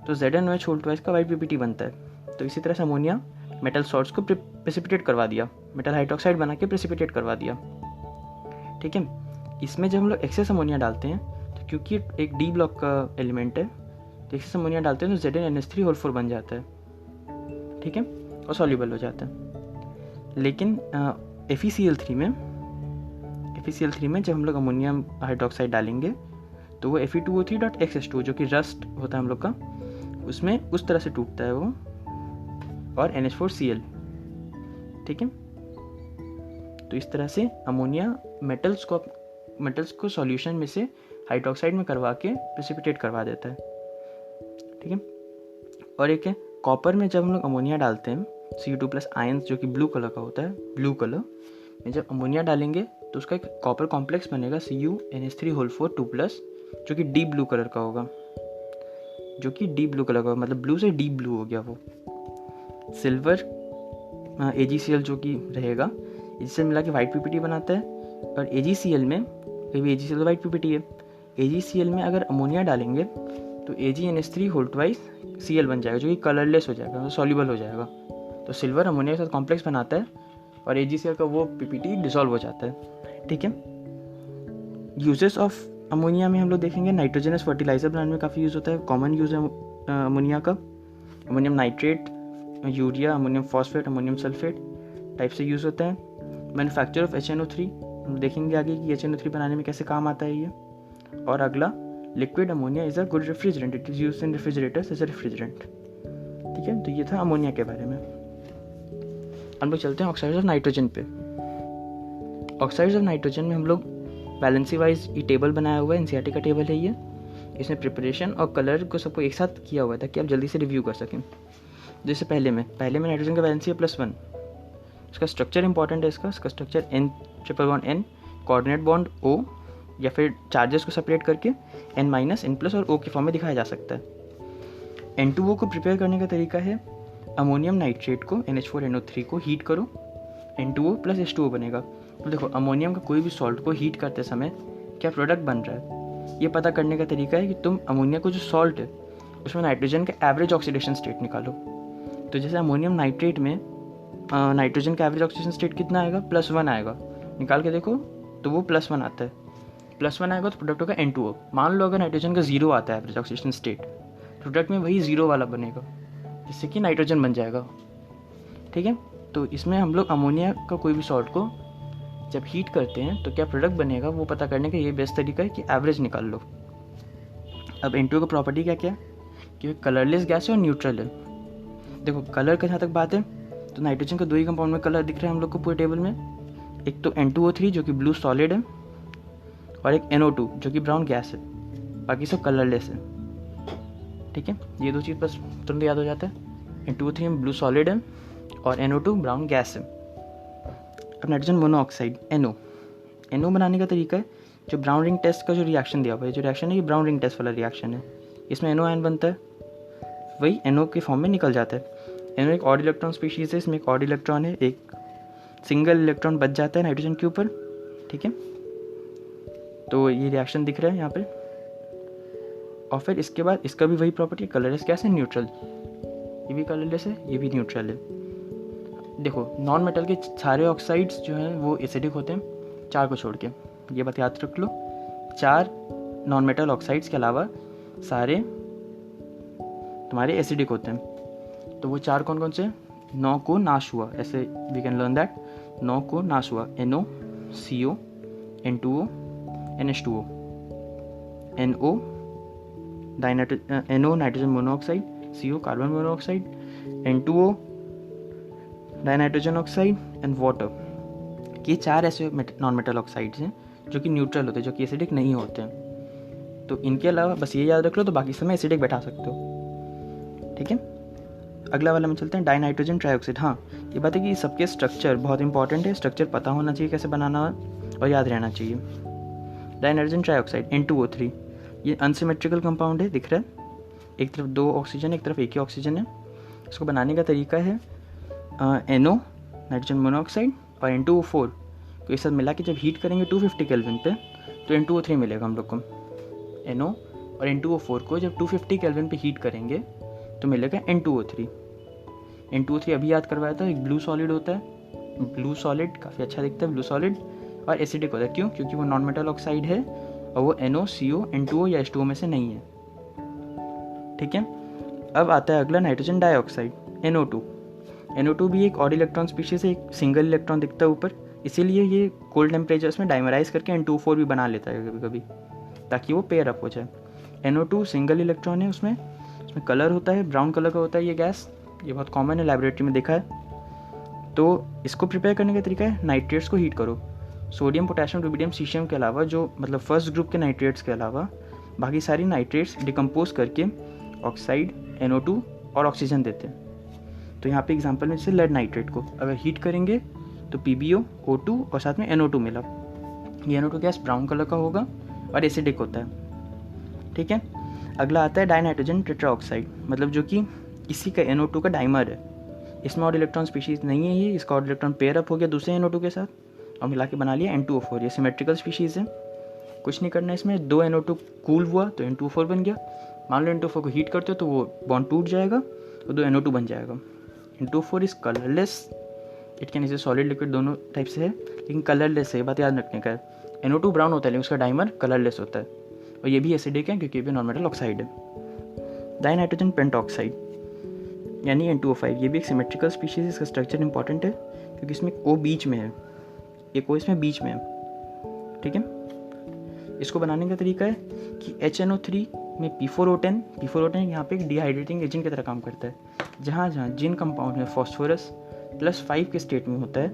तो ZnOH होल ट्वाइस का वाइट PPT बनता है। तो इसी तरह से अमोनिया मेटल सॉल्ट्स को प्रेसिपिटेट करवा दिया, मेटल हाइड्रोक्साइड बना के प्रेसिपिटेट करवा दिया। ठीक है। इसमें जब हम लोग एक्सेस अमोनिया डालते हैं तो क्योंकि एक D ब्लॉक का एलिमेंट है, तो एक्सेस अमोनिया डालते हैं तो ZnNH3 बन जाता है। ठीक है, और सॉल्युबल हो जाता है। लेकिन FeCl3 में जब हम लोग अमोनियम हाइड्रोक्साइड डालेंगे तो वो Fe2O3.XH2 जो कि रस्ट होता है हम लोग का, उसमें उस तरह से टूटता है वो, और NH4Cl। ठीक है। तो इस तरह से अमोनिया मेटल्स को सॉल्यूशन में से हाइड्रोक्साइड में करवा के प्रेसिपिटेट करवा देता है। ठीक है। और एक है कॉपर में जब हम लोग अमोनिया डालते हैं Cu2+ आयंस जो कि ब्लू कलर का होता है, ब्लू कलर में जब अमोनिया डालेंगे तो उसका एक कॉपर कॉम्प्लेक्स बनेगा CuNH3 जो कि डीप ब्लू कलर का होगा, मतलब ब्लू से डीप ब्लू हो गया वो। सिल्वर AgCl जो कि रहेगा, इससे मिला के वाइट PPT बनाता है। और AgCl में, AgCl तो वाइट PPT है, AgCl में अगर अमोनिया डालेंगे तो AgNH3 Cl बन जाएगा जो कि कलरलेस हो जाएगा, सॉल्युबल हो जाएगा। तो सिल्वर अमोनिया के साथ कॉम्प्लेक्स बनाता है और AgCl का वो PPT डिसॉल्व हो जाता है। ठीक है। यूजेस ऑफ अमोनिया में हम लोग देखेंगे नाइट्रोजनस फर्टिलाइजर बनाने में काफ़ी यूज़ होता है। कॉमन यूज़ है अमोनिया का, ammonium nitrate, urea, ammonium phosphate, ammonium sulphate type से यूज़ होता है। मैन्युफैक्चर ऑफ HNO3 हम देखेंगे आगे कि HNO3 बनाने में कैसे काम आता है ये। और अगला liquid ammonia is a good refrigerant, it is used in refrigerators as a refrigerant. ठीक है। तो ये था अमोनिया के बारे में। हम लोग चलते हैं ऑक्साइड्स ऑफ नाइट्रोजन पे। ऑक्साइड्स ऑफ नाइट्रोजन में हम लोग बैलेंसी वाइज ये टेबल बनाया हुआ है, NCERT का टेबल है ये। इसमें प्रिपरेशन और कलर को सबको एक साथ किया हुआ था कि आप जल्दी से रिव्यू कर सकें। जैसे पहले में नाइट्रोजन का बैलेंसी है +1। इसका स्ट्रक्चर इंपॉर्टेंट है, इसका structure N-N, coordinate bond O, या फिर चार्जेस को सेपरेट करके N-, N+ और O के फॉर्म में दिखाया जा सकता है। N2O को प्रिपेयर करने का तरीका है अमोनियम नाइट्रेट को NH4NO3 को हीट करो, N2O + H2O बनेगा। तो देखो अमोनियम का कोई भी सॉल्ट को हीट करते समय क्या प्रोडक्ट बन रहा है, ये पता करने का तरीका है कि तुम अमोनिया को जो सॉल्ट है उसमें नाइट्रोजन का एवरेज ऑक्सीडेशन स्टेट निकालो। तो जैसे अमोनियम नाइट्रेट में नाइट्रोजन का एवरेज ऑक्सीडेशन स्टेट कितना आएगा, +1 आएगा। निकाल के देखो तो वो +1 आता है। +1 आएगा तो प्रोडक्ट होगा N2O। मान लो अगर नाइट्रोजन का 0 आता है एवरेज ऑक्सीडेशन स्टेट, प्रोडक्ट में वही 0 वाला बनेगा, जिससे कि नाइट्रोजन बन जाएगा। ठीक है, तो इसमें हम लोग अमोनिया का कोई भी सॉल्ट को जब हीट करते हैं तो क्या प्रोडक्ट बनेगा वो पता करने का ये बेस्ट तरीका है कि एवरेज निकाल लो। अब N2O का प्रॉपर्टी क्या क्या है कि कलरलेस गैस है और न्यूट्रल है। देखो कलर का जहाँ तक बात है तो नाइट्रोजन का 2 ही कंपाउंड में कलर दिख रहा है हम लोग को पूरे टेबल में, एक तो N2O3 जो कि ब्लू सॉलिड है और एक NO2 जो कि ब्राउन गैस है, बाकी सब कलरलेस है। ठीक है, ये 2 चीज़ बस तुरंत याद हो जाता है। N2O3 में ब्लू सॉलिड है और NO2 ब्राउन गैस है। अब नाइट्रोजन मोनोऑक्साइड NO बनाने का तरीका है जो ब्राउन रिंग टेस्ट का जो रिएक्शन दिया हुआ है, जो रिएक्शन है ये ब्राउन रिंग टेस्ट वाला रिएक्शन है। इसमें NO आयन बनता है, वही NO के फॉर्म में निकल जाता है। NO एक ऑड इलेक्ट्रॉन स्पीशीज है, इसमें एक ऑड इलेक्ट्रॉन है, एक सिंगल इलेक्ट्रॉन बच जाता है नाइट्रोजन के ऊपर। ठीक है, तो ये रिएक्शन दिख रहा है यहाँ पे। और फिर इसके बाद इसका भी वही प्रॉपर्टी, कलरलेस गैस है, न्यूट्रल, ये भी कलरलेस है, ये भी न्यूट्रल है। देखो नॉन मेटल के सारे ऑक्साइड्स जो हैं वो एसिडिक होते हैं, 4 को छोड़ के, ये बात याद रख लो। 4 नॉन मेटल ऑक्साइड्स के अलावा सारे तुम्हारे एसिडिक होते हैं। तो वो 4 कौन कौन से? 9 को नाश हुआ, ऐसे वी कैन लर्न दैट, 9 को नाश हुआ, NO, CO, N2O, NH2O, NO nitrogen monoxide, CO carbon monoxide, N2O dinitrogen oxide and water. ये 4 ऐसे नॉन मेटल ऑक्साइड्स हैं जो कि न्यूट्रल होते हैं, जो कि एसिडिक नहीं होते हैं। तो इनके अलावा बस ये याद रख लो, तो बाकी समय एसिडिक बैठा सकते हो। ठीक है, अगला वाला में चलते हैं, डाइनाइट्रोजन ट्राइऑक्साइड। हाँ, ये बात है कि सबके स्ट्रक्चर बहुत इंपॉर्टेंट है, स्ट्रक्चर पता होना चाहिए कैसे बनाना और याद रहना चाहिए। डाइनाइट्रोजन ट्राइऑक्साइड N2O3, ये अनसिमेट्रिकल कंपाउंड है, दिख रहा है, एक तरफ 2 ऑक्सीजन है, एक तरफ एक ही ऑक्सीजन है। इसको बनाने का तरीका है NO नाइट्रोजन मोनोऑक्साइड और N2O4 को एक साथ मिला के जब हीट करेंगे 250 केल्विन पे तो N2O3 मिलेगा हम लोग को। NO और N2O4 को जब 250 केल्विन पे हीट करेंगे तो मिलेगा N2O3। N2O3 अभी याद करवाया था, एक ब्लू सॉलिड होता है, ब्लू सॉलिड काफ़ी अच्छा दिखता है, ब्लू सॉलिड, और एसिडिक होता है। क्यों? क्योंकि वो नॉन मेटल ऑक्साइड है और वो NO, CO, N2O या H2O में से नहीं है। ठीक है, अब आता है अगला नाइट्रोजन डाइऑक्साइड NO2 भी एक ऑड इलेक्ट्रॉन स्पीशीज है, एक सिंगल इलेक्ट्रॉन दिखता है ऊपर, इसीलिए ये कोल्ड टेम्परेचर्स में डाइमराइज करके N2O4 भी बना लेता है कभी कभी, ताकि वो पेयर अप हो जाए। NO2 सिंगल इलेक्ट्रॉन है, उसमें कलर होता है, ब्राउन कलर का होता है ये गैस, ये बहुत कॉमन है, लैबोरेटरी में देखा है। तो इसको प्रिपेयर करने का तरीका है, नाइट्रेट्स को हीट करो, सोडियम, पोटेशियम, रुबिडियम, सीशियम के अलावा, जो मतलब फर्स्ट ग्रुप के नाइट्रेट्स के अलावा बाकी सारी नाइट्रेट्स डिकम्पोज करके ऑक्साइड NO2 और ऑक्सीजन देते हैं। तो यहाँ पे एग्जांपल में जैसे लेड नाइट्रेट को अगर हीट करेंगे तो PbO, O2 और साथ में NO2 मिला, ये NO2 गैस ब्राउन कलर का होगा और एसिडिक होता है। ठीक है, अगला आता है डाइनाइट्रोजन टेट्राऑक्साइड, मतलब जो कि इसी का NO2 का डाइमर है, इसमें ऑड इलेक्ट्रॉन स्पीशीज नहीं है, ये इसका ऑड इलेक्ट्रॉन पेयर अप हो गया दूसरे NO2 के साथ और मिला के बना लिया N2O4। ये सिमेट्रिकल स्पीशीज है, कुछ नहीं करना है इसमें, 2 NO2 कूल हुआ तो N2O4 बन गया। मान लो N2O4 को हीट करते हो तो वो बॉन्ड टूट जाएगा और 2 NO2 बन जाएगा। N2O4 is colourless, it can is solid liquid, दोनों टाइप से है, लेकिन कलरलेस है, बात याद रखने का है। NO2 ब्राउन होता है लेकिन उसका डाइमर कलरलेस होता है, और ये भी एसिडिक है क्योंकि ये भी नॉन मेटल ऑक्साइड है। डाइनाइट्रोजन पेंटॉक्साइड यानी N2O5, ये भी एक सिमेट्रिकल स्पीशीज, इसका स्ट्रक्चर इंपॉर्टेंट है क्योंकि इसमें O बीच में है, एक O इसमें बीच में है। ठीक है, इसको बनाने का तरीका है कि HNO3 में P4O10 यहाँ पे एक डिहाइड्रेटिंग एजेंट की तरह काम करता है। जहाँ जहाँ जिन कंपाउंड में फॉस्फोरस +5 के स्टेट में होता है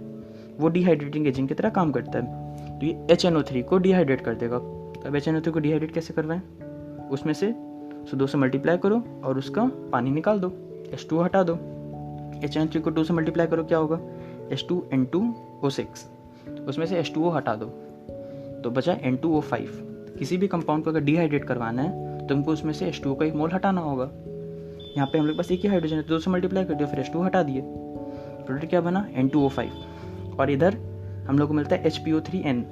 वो डिहाइड्रेटिंग एजेंट की तरह काम करता है, तो ये HNO3 को डिहाइड्रेट कर देगा। अब HNO3 को डिहाइड्रेट कैसे करवाएं? उसमें से 2 से मल्टीप्लाई करो और उसका पानी निकाल दो, H2 हटा दो। HNO3 को 2 से मल्टीप्लाई करो, क्या होगा? H2N2O6, उसमें से H2O हटा दो तो बचा N2O5। किसी भी कंपाउंड को अगर डिहाइड्रेट करवाना है तो हमको उसमें से H2O का एक मोल हटाना होगा। यहाँ पे हम लोग बस एक ही हाइड्रोजन है, 2 से मल्टीप्लाई कर दिया, फिर H2O हटा दिए, प्रोडक्ट क्या बना? N2O5। और इधर हम लोग को मिलता है HPO3N,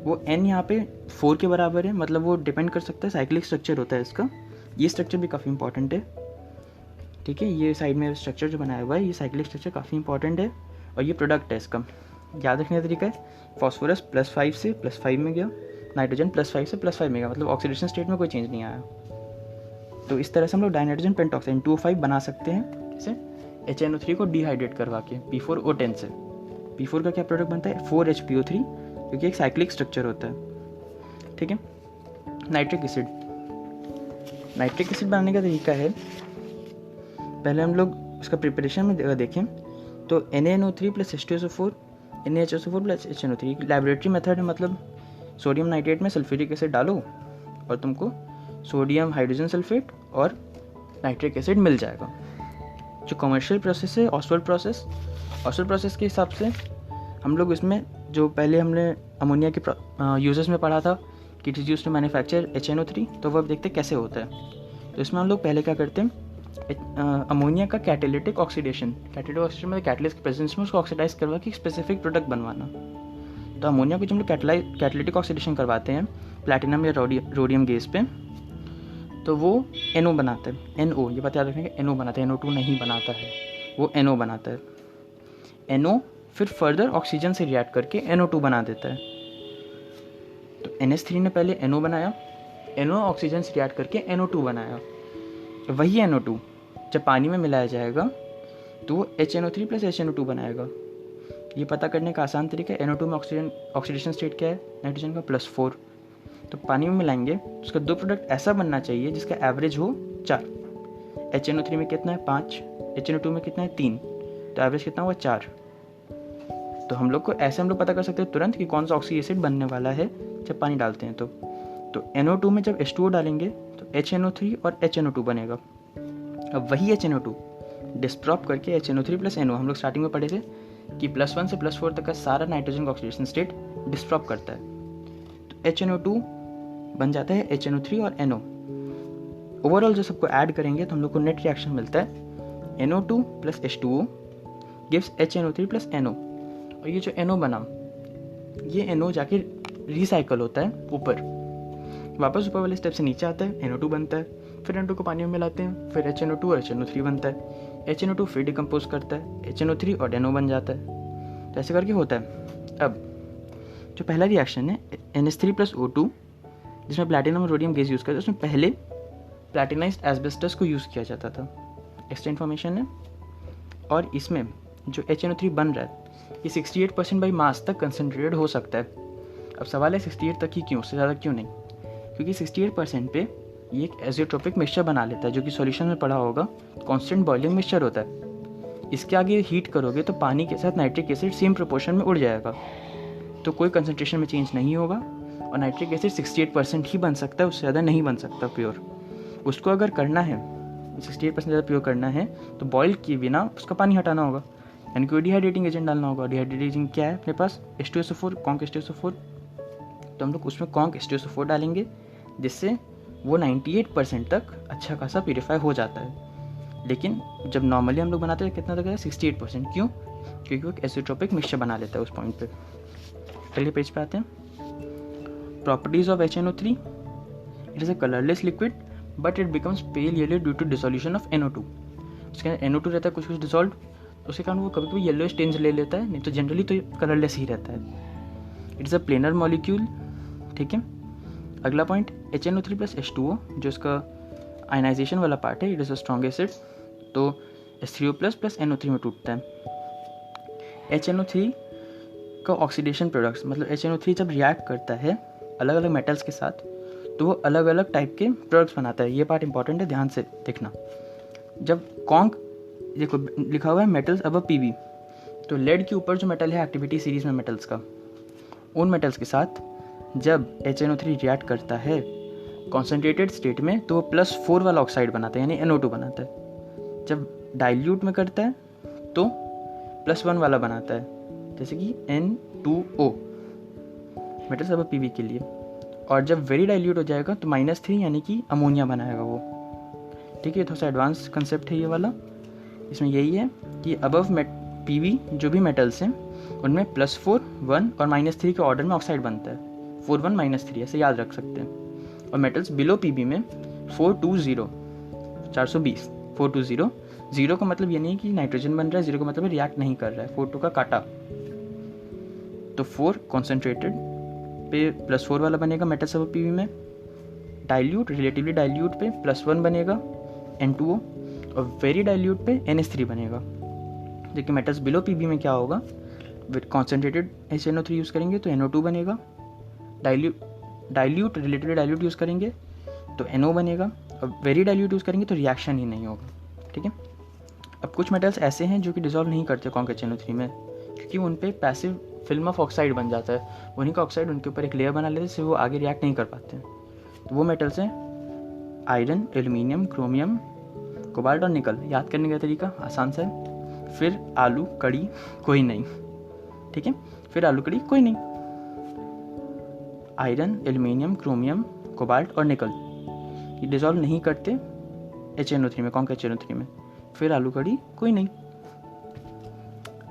वो N यहाँ पे 4 के बराबर है, मतलब वो डिपेंड कर सकता है, साइक्लिक स्ट्रक्चर होता है इसका, ये स्ट्रक्चर भी काफ़ी इंपॉर्टेंट है। ठीक है, ये साइड में स्ट्रक्चर जो बनाया हुआ है ये साइक्लिक स्ट्रक्चर काफ़ी इंपॉर्टेंट है और ये प्रोडक्ट है इसका। याद रखने का तरीका है, फॉस्फोरस +5 से +5 में गया, नाइट्रोजन +5 से +5 में गया, मतलब ऑक्सीडेशन स्टेट में कोई चेंज नहीं आया। तो इस तरह से हम लोग डाइनाइट्रोजन पेंटॉक्साइड N2O5 बना सकते हैं, जैसे HNO3 को डिहाइड्रेट करवा के P4O10 से। P4 का क्या प्रोडक्ट बनता है, 4HPO3, क्योंकि एक साइक्लिक स्ट्रक्चर होता है। ठीक है। नाइट्रिक एसिड, नाइट्रिक एसिड बनाने का तरीका है, पहले हम लोग उसका प्रिपरेशन में देखें तो NaNO3 + H2SO4 NaHSO4 + HNO3 laboratory method है, मतलब सोडियम नाइट्रेट में सल्फ्यूरिक एसिड डालो और तुमको सोडियम हाइड्रोजन सल्फेट और नाइट्रिक एसिड मिल जाएगा। जो कमर्शियल प्रोसेस है ऑस्वाल्ड प्रोसेस, ऑस्वाल्ड प्रोसेस के हिसाब से हम लोग इसमें जो पहले हमने अमोनिया के यूजेस में पढ़ा था कि it is used to manufacture HNO3, तो वो अब देखते कैसे होता है। तो इसमें हम लोग पहले क्या करते हैं, अमोनिया का कैटालिटिक ऑक्सीडेशन, कैटालिटिक ऑक्सीडेशन में कैटलिस्ट के प्रेजेंस में उसको ऑक्सीडाइज करवा के एक स्पेसिफिक प्रोडक्ट बनवाना। तो अमोनिया को जब हम लोग कैटालिटिक ऑक्सीडेशन करवाते हैं प्लैटिनम या रोडियम गैस पे, तो वो NO बनाता है। NO, ये बात याद रखने का, NO बनाता है, NO2 नहीं बनाता है, वो NO बनाता है। NO फिर फर्दर ऑक्सीजन से रिएक्ट करके NO2 बना देता है। तो NH3 ने पहले NO बनाया, NO ऑक्सीजन से रिएक्ट करके NO2 बनाया। वही NO2 जब पानी में मिलाया जाएगा तो वो HNO3 + HNO2 बनाएगा। ये पता करने का आसान तरीका है, NO2 में ऑक्सीडेशन स्टेट क्या है नाइट्रोजन का +4, तो पानी में मिलाएंगे उसका दो प्रोडक्ट ऐसा बनना चाहिए जिसका एवरेज हो 4। HNO3 में कितना है 5, HNO2 में कितना है 3, तो एवरेज कितना हुआ 4। तो हम लोग को ऐसे हम लोग पता कर सकते हैं तुरंत कि कौन सा ऑक्सी एसिड बनने वाला है जब पानी डालते हैं। तो NO2 में जब H2O डालेंगे तो HNO3 और HNO2 बनेगा। अब वही HNO2 डिस्प्रॉप करके HNO3 + NO, हम लोग स्टार्टिंग में पढ़े थे कि +1 से +4 तक का सारा नाइट्रोजन का ऑक्सीडेशन स्टेट डिस्प्रॉप करता है। तो HNO2 बन जाता है HNO3 और NO। ओवरऑल जो सबको ऐड करेंगे तो हम लोग को नेट रिएक्शन मिलता है NO2 + H2O gives HNO3 + NO। और ये जो NO बना, ये NO जाके रिसाइकल होता है ऊपर, वापस ऊपर वाले स्टेप से नीचे आता है, NO2 बनता है, फिर NO2 को पानी में मिलाते हैं, फिर HNO2 और HNO3 बनता है, HNO2 फिर डिकम्पोज करता है, HNO3 और NO बन जाता है। तो ऐसे करके होता है। अब जो पहला रिएक्शन है NH3 + O2, जिसमें प्लैटिनम और रोडियम गैस यूज़ करते हैं, उसमें पहले प्लैटिनाइज्ड एस्बेस्टस को यूज़ किया जाता था। एक्स्ट्रा इन्फॉर्मेशन है। और इसमें जो HNO3 बन रहा है ये 68% बाई मास तक कंसनट्रेटेड हो सकता है। अब सवाल है 68 तक ही क्यों, उससे ज़्यादा क्यों नहीं, क्योंकि 68% पे ये एक एजियोट्रोपिक मिक्सचर बना लेता है, जो कि सॉल्यूशन में पढ़ा होगा कांस्टेंट बॉइलिंग मिक्सचर होता है। इसके आगे हीट करोगे तो पानी के साथ नाइट्रिक एसिड सेम प्रोपोर्शन में उड़ जाएगा, तो कोई कंसनट्रेशन में चेंज नहीं होगा और नाइट्रिक एसिड 68% ही बन सकता है, उससे ज़्यादा नहीं बन सकता प्योर। उसको अगर करना है 68% ज़्यादा प्योर करना है तो बॉयल किए बिना उसका पानी हटाना होगा, यानी कोई डिहाइड्रेटिंग एजेंट डालना होगा। डिहाइड्रेटिंग क्या है अपने पास, H2SO4, कॉन्क H2SO4, तो हम लोग उसमें कॉन्क H2SO4 डालेंगे, जिससे वो 98% तक अच्छा खासा प्यूरीफाई हो जाता है। लेकिन जब नॉर्मली हम लोग बनाते हैं कितना तक है 68%, क्यों, क्योंकि वो एक एसियोट्रोपिक मिक्सचर बना लेता है उस पॉइंट पे। अगले पेज पे आते हैं। Properties of HNO3, it is a colourless liquid but it becomes pale yellow due to dissolution of NO2। उसके अंदर NO2 रहता है कुछ कुछ डिसॉल्व, उसके कारण वो कभी कभी येलो टिंज ले लेता है, नहीं तो जनरली तो कलरलेस ही रहता है। It is a planar molecule. ठीक है। अगला पॉइंट HNO3 + H2O, जो इसका आयनाइजेशन वाला पार्ट है, it is a strong acid, तो H3O+ + NO3 में टूटता है। HNO3 का ऑक्सीडेशन प्रोडक्ट्स, मतलब HNO3 जब रिएक्ट करता है अलग अलग मेटल्स के साथ तो वो अलग अलग टाइप के प्रोडक्ट्स बनाता है। ये पार्ट इंपॉर्टेंट है, ध्यान से देखना। जब कॉन्क देखो लिखा हुआ है मेटल्स अबव PB, तो लेड के ऊपर जो मेटल है एक्टिविटी सीरीज में मेटल्स का, उन मेटल्स के साथ जब HNO3 रिएक्ट करता है कॉन्सेंट्रेटेड स्टेट में तो वो +4 वाला ऑक्साइड बनाता है, यानी NO2 बनाता है। जब डाइल्यूट में करता है तो +1 वाला बनाता है, जैसे कि N2O, मेटल्स अबव PB के लिए। और जब वेरी डाइल्यूट हो जाएगा तो -3 यानी कि अमोनिया बनाएगा वो। ठीक है, थोड़ा सा एडवांस कंसेप्ट है ये वाला। इसमें यही है कि अबव PB जो भी मेटल्स हैं उनमें +4, 1 और -3 के ऑर्डर में ऑक्साइड बनता है, 4, 1, -3 ऐसे याद रख सकते हैं। और मेटल्स बिलो PB में 420, 420, 420, 0 का मतलब ये नहीं कि नाइट्रोजन बन रहा है, 0 का मतलब रिएक्ट नहीं कर रहा है, 42 का काटा, तो 4 कॉन्सेंट्रेटेड पे +4 वाला बनेगा मेटल सल्फर पीवी में, डाइल्यूट रिलेटिवली डाइल्यूट पे +1 बनेगा N2O, और वेरी डाइल्यूट पे NH3 बनेगा। जबकि मेटल्स बिलो पीबी में क्या होगा, विद कॉन्सेंट्रेटेड HNO3 यूज़ करेंगे तो NO2 बनेगा, डाइल्यूट रिलेटिवली डाइल्यूट यूज़ करेंगे तो NO बनेगा, और वेरी डाइल्यूट यूज़ करेंगे तो रिएक्शन ही नहीं होगा। ठीक है। अब कुछ मेटल्स ऐसे हैं जो कि डिसॉल्व नहीं करते कॉन्क HNO3 में, क्योंकि उन पे पैसिव फिल्म ऑफ ऑक्साइड बन जाता है, उन्हीं का ऑक्साइड उनके ऊपर एक लेयर बना लेते हैं, जिससे वो आगे रिएक्ट नहीं कर पाते हैं। तो वो मेटल्स हैं आयरन, एल्यूमिनियम, क्रोमियम, कोबाल्ट और निकल। याद करने का तरीका आसान सा है, फिर आलू कड़ी कोई नहीं। ठीक है, फिर आलू कड़ी कोई नहीं। आयरन, एल्यूमिनियम, क्रोमियम, कोबाल्ट और निकल ये डिसॉल्व नहीं करते HNO3 में, कॉन्क HNO3 में, फिर आलू कड़ी कोई नहीं।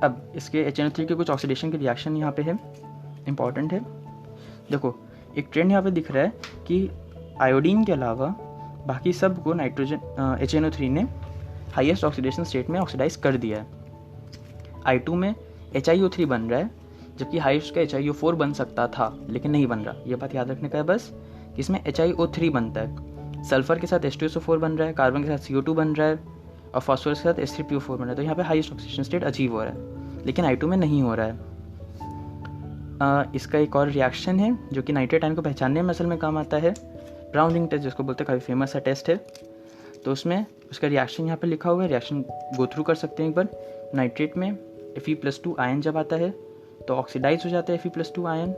अब इसके HNO3 के कुछ ऑक्सीडेशन के रिएक्शन यहाँ पे है, इंपॉर्टेंट है। देखो एक ट्रेंड यहाँ पे दिख रहा है कि आयोडीन के अलावा बाकी सब को नाइट्रोजन HNO3 ने हाईएस्ट ऑक्सीडेशन स्टेट में ऑक्सीडाइज कर दिया है। I2 में HiO3 बन रहा है, जबकि हाईएस्ट का HiO4 बन सकता था लेकिन नहीं बन रहा। ये बात याद रखने का है बस, कि इसमें HiO3 बनता है, सल्फर के साथ H2SO4 बन रहा है, कार्बन के साथ CO2 बन रहा है, और फास्फोरस के साथ H3PO4 बन रहा है। तो यहाँ पे हाईएस्ट ऑक्सीडेशन स्टेट अचीव हो रहा है, लेकिन I2 में नहीं हो रहा है। इसका एक और रिएक्शन है जो कि नाइट्रेट आयन को पहचानने में असल में काम आता है, ब्राउन रिंग टेस्ट जिसको बोलते हैं, काफ़ी फेमस सा टेस्ट है। तो उसमें उसका रिएक्शन यहाँ पे लिखा हुआ है, रिएक्शन गो थ्रू कर सकते हैं एक बार। नाइट्रेट में Fe+2 आयन जब आता है तो ऑक्सीडाइज हो जाता है Fe+2 आयन,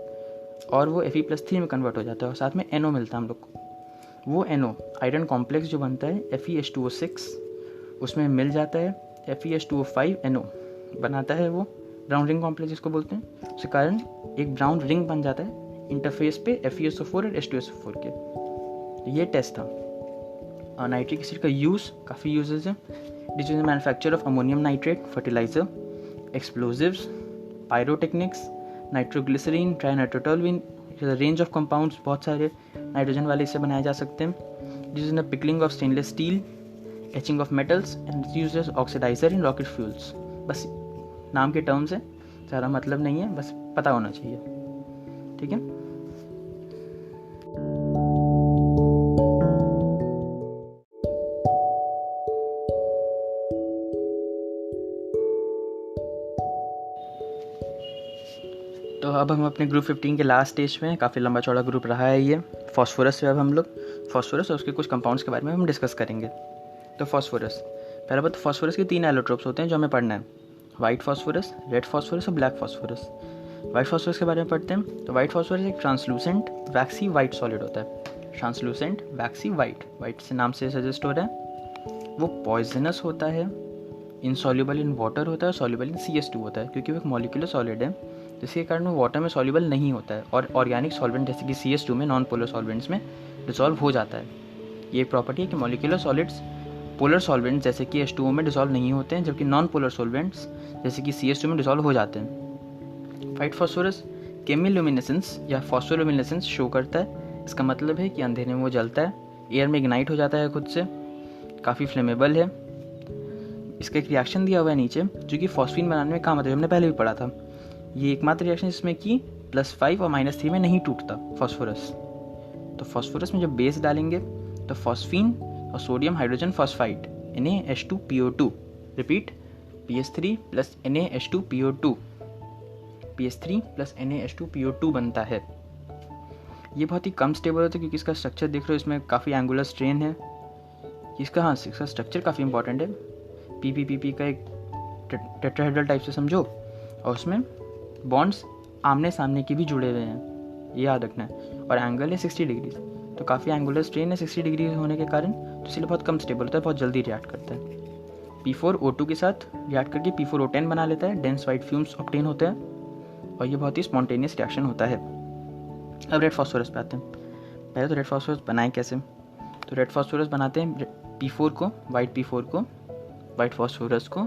और वो Fe+3 में कन्वर्ट हो जाता है, और साथ में NO मिलता है हम लोग को। वो NO आयरन कॉम्प्लेक्स जो बनता है FeH2O6 उसमें मिल जाता है, FeH2O5 NO बनाता है वो ब्राउन रिंग कॉम्प्लेक्स जिसको बोलते हैं। उसके कारण एक ब्राउन रिंग बन जाता है इंटरफेस पे FeSO4 और H2SO4 के। तो ये टेस्ट था। नाइट्रिक एसिड का यूज़ काफ़ी यूजेज है, these in manufacture of ammonium nitrate, fertiliser, explosives, pyrotechnics, nitroglycerine, trinitrotoluene, range of compounds बहुत सारे नाइट्रोजन वाले इससे बनाए जा सकते हैं। These in pickling of stainless steel, etching of metals and use as oxidiser in rocket fuels. बस नाम के टर्म्स है, ज़्यादा मतलब नहीं है, बस पता होना चाहिए। ठीक है। तो अब हम अपने ग्रुप 15 के लास्ट स्टेज में, काफ़ी लंबा चौड़ा ग्रुप रहा है ये। फॉस्फोरस से अब हम लोग फॉस्फोरस और उसके कुछ कंपाउंड्स के बारे में हम डिस्कस करेंगे। तो फॉस्फोरस, पहला बात, फॉस्फोरस के 3 एलोट्रोप्स होते हैं जो हमें पढ़ना है, वाइट फॉस्फोरस, रेड फॉस्फोरस और ब्लैक फॉस्फोरस। वाइट फॉस्फोरस के बारे में पढ़ते हैं। तो वाइट फॉस्फोरस एक ट्रांसलूसेंट वैक्सी वाइट सॉलिड होता है। ट्रांसलूसेंट वैक्सी वाइट, वाइट से नाम से सजेस्ट हो रहा है। वो पॉइजनस होता है, इनसॉल्युबल इन वाटर होता है, सॉल्युबल इन CH2 होता है, क्योंकि वो एक मॉलिक्यूलर सॉलिड है, जिसके कारण वो वाटर में सॉल्युबल नहीं होता है और ऑर्गेनिक सॉल्वेंट जैसे कि CH2 में, नॉन पोलर सॉल्वेंट्स में डिसॉल्व हो जाता है। ये एक प्रॉपर्टी है कि मॉलिक्यूलर सॉलिड्स पोलर सॉल्वेंट्स जैसे कि H2O में डिसॉल्व नहीं होते हैं, जबकि नॉन पोलर सॉल्वेंट्स जैसे कि CH2 में डिसॉल्व हो जाते हैं। वाइट फॉस्फोरस केमिलुमिनेसेंस या फॉस्फोलुमिनेसेंस शो करता है। इसका मतलब है कि अंधेरे में वो जलता है, एयर में इग्नाइट हो जाता है खुद से, काफ़ी फ्लेमेबल है। इसका एक रिएक्शन दिया हुआ है नीचे जो कि फॉस्फीन बनाने में काम आता है, हमने पहले भी पढ़ा था। ये एकमात्र रिएक्शन जिसमें कि +5 और -3 में नहीं टूटता फॉस्फोरस। तो फॉस्फोरस में जब बेस डालेंगे तो फॉस्फीन और sodium hydrogen phosphide NaH2PO2, repeat, PS3 + NaH2PO2, PS3 + NaH2PO2 बनता है। ये बहुत ही कम स्टेबल होता है क्योंकि इसका स्ट्रक्चर देख रहे हो, इसमें काफ़ी एंगुलर स्ट्रेन है। इसका स्ट्रक्चर काफ़ी इंपॉर्टेंट है। PP का एक टेट्राहेड्रल टाइप से समझो, और उसमें बॉन्ड्स आमने सामने के भी जुड़े हुए हैं, ये याद रखना है। और एंगल है 60 डिग्री, तो काफ़ी एंगुलर स्ट्रेन है 60 डिग्री होने के कारण, तो इसलिए बहुत कम स्टेबल होता है, बहुत जल्दी रिएक्ट करता है। P4O2 के साथ रिएक्ट करके P4O10 बना लेता है, डेंस वाइट फ्यूम्स ऑब्टेन होते हैं, और ये बहुत ही स्पॉन्टेनियस रिएक्शन होता है। अब रेड फॉस्फोरस पे आते हैं। पहले तो रेड फॉस्फोरस बनाएं कैसे? तो रेड फॉस्फोरस बनाते हैं P4 को, वाइट फॉस्फोरस को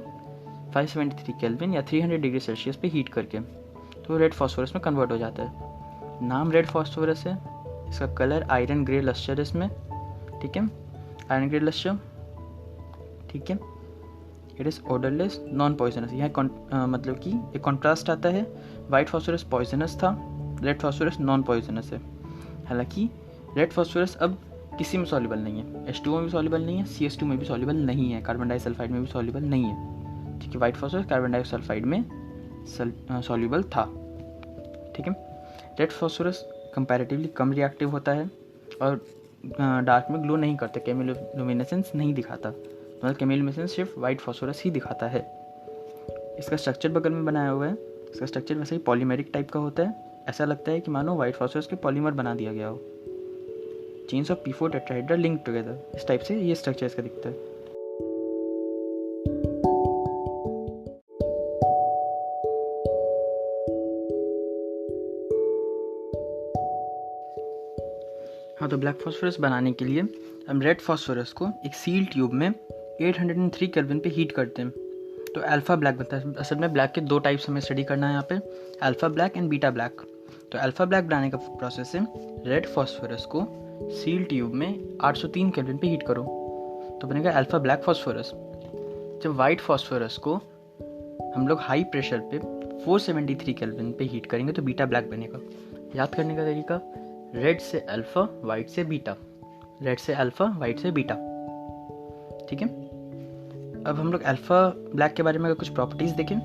573 केल्विन या 300 डिग्री सेल्सियस पे हीट करके, तो रेड फॉस्फोरस में कन्वर्ट हो जाता है। नाम रेड फॉस्फोरस है, इसका कलर आयरन ग्रे लस्टर इसमें, ठीक है, आयरन ग्रे लस्टर, ठीक है। It is odourless, non poisonous. यहाँ मतलब कि एक कॉन्ट्रास्ट आता है, वाइट फॉस्फोरस पॉइजनस था, रेड फास्फोरस नॉन पॉइजनस है। हालांकि रेड फास्फोरस अब किसी में सॉल्युबल नहीं है, H2O में भी सॉल्युबल नहीं है, CH2 में भी सॉल्युबल नहीं है, कार्बन डाइसल्फाइड में भी सॉल्युबल नहीं है। ठीक है, वाइट फास्फोरस कार्बन डाइसल्फाइड में सॉल्युबल था। ठीक है, रेड फास्फोरस कंपैरेटिवली कम रिएक्टिव होता है और डार्क में ग्लो नहीं करता, केमियोलुमिनेसेंस नहीं दिखाता। मतलब केमियोलुमिनेसेंस सिर्फ वाइट फास्फोरस ही दिखाता है। इसका स्ट्रक्चर बगल में बनाया हुआ है। इसका स्ट्रक्चर वैसे ही पॉलीमेरिक टाइप का होता है। ऐसा लगता है कि मानो वाइट फास्फोरस के पॉलीमर बना दिया गया हो। Chains of P4 tetrahedral link together, इस टाइप से ये स्ट्रक्चर इसका दिखता है। हाँ, तो ब्लैक फास्फोरस बनाने के लिए हम रेड फास्फोरस को एक सील ट्यूब में 803 केल्विन पे हीट करते हैं तो अल्फ़ा ब्लैक बनता है। असल में ब्लैक के दो टाइप्स हमें स्टडी करना है यहाँ पे, alpha black and beta black. तो अल्फ़ा ब्लैक बनाने का प्रोसेस है रेड फास्फोरस को सील ट्यूब में 803 केल्विन पे हीट करो तो बनेगा अल्फ़ा ब्लैक फास्फोरस। जब वाइट फास्फोरस को हम लोग हाई प्रेशर पे 473 केल्विन पे हीट करेंगे तो बीटा ब्लैक बनेगा। याद करने का तरीका, रेड से अल्फ़ा, वाइट से बीटा, रेड से अल्फ़ा, वाइट से बीटा। ठीक है, अब हम लोग अल्फ़ा ब्लैक के बारे में अगर कुछ प्रॉपर्टीज़ देखें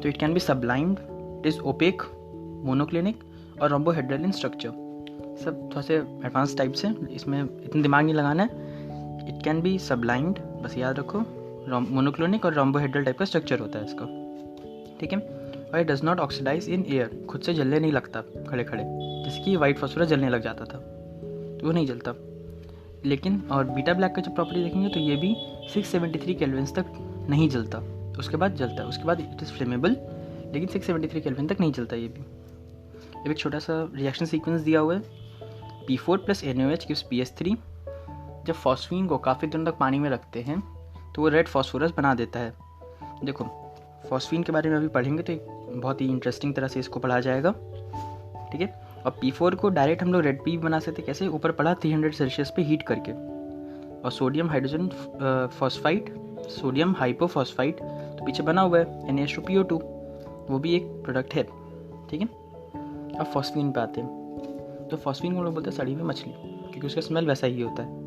तो it can be sublimed, it is opaque, monoclinic और रोम्बोहेड्रल इन स्ट्रक्चर। सब थोड़ा से एडवांस टाइप से, इसमें इतना दिमाग नहीं लगाना है। इट कैन बी सबलाइम्ड, बस याद रखो, मोनोक्लिनिक और रोम्बोहेड्रल टाइप का स्ट्रक्चर होता है इसका। ठीक है, और it does not oxidize in air, खुद से जलने नहीं लगता खड़े खड़े, जैसे कि वाइट फास्फोरस जलने लग जाता था, तो वो नहीं जलता। लेकिन और बीटा ब्लैक का जब प्रॉपर्टी देखेंगे तो ये भी 673 केल्विन तक नहीं जलता, उसके बाद जलता है। उसके बाद इट इज़ फ्लेमेबल, लेकिन 673 केल्विन तक नहीं जलता। ये भी एक छोटा सा रिएक्शन सीक्वेंस दिया हुआ है, P4 + NaOH गिव्स PS3। जब फॉस्फीन को काफ़ी दिनों तक पानी में रखते हैं तो वो रेड फास्फोरस बना देता है। देखो, फॉस्फीन के बारे में अभी पढ़ेंगे तो एक बहुत ही इंटरेस्टिंग तरह से इसको पढ़ा जाएगा। ठीक है, और P4 को डायरेक्ट हम लोग रेड पी बना सकते, कैसे? ऊपर पढ़ा 300 सेल्सियस पे हीट करके। और सोडियम हाइड्रोजन फॉस्फाइड, सोडियम हाइपोफॉस्फाइड तो पीछे बना हुआ है NaH2PO2, वो भी एक प्रोडक्ट है। ठीक है, अब फॉस्फीन पे आते हैं। तो फॉस्फीन को लोग बोलते हैं सड़ी हुई मछली, क्योंकि उसका स्मेल वैसा ही होता है।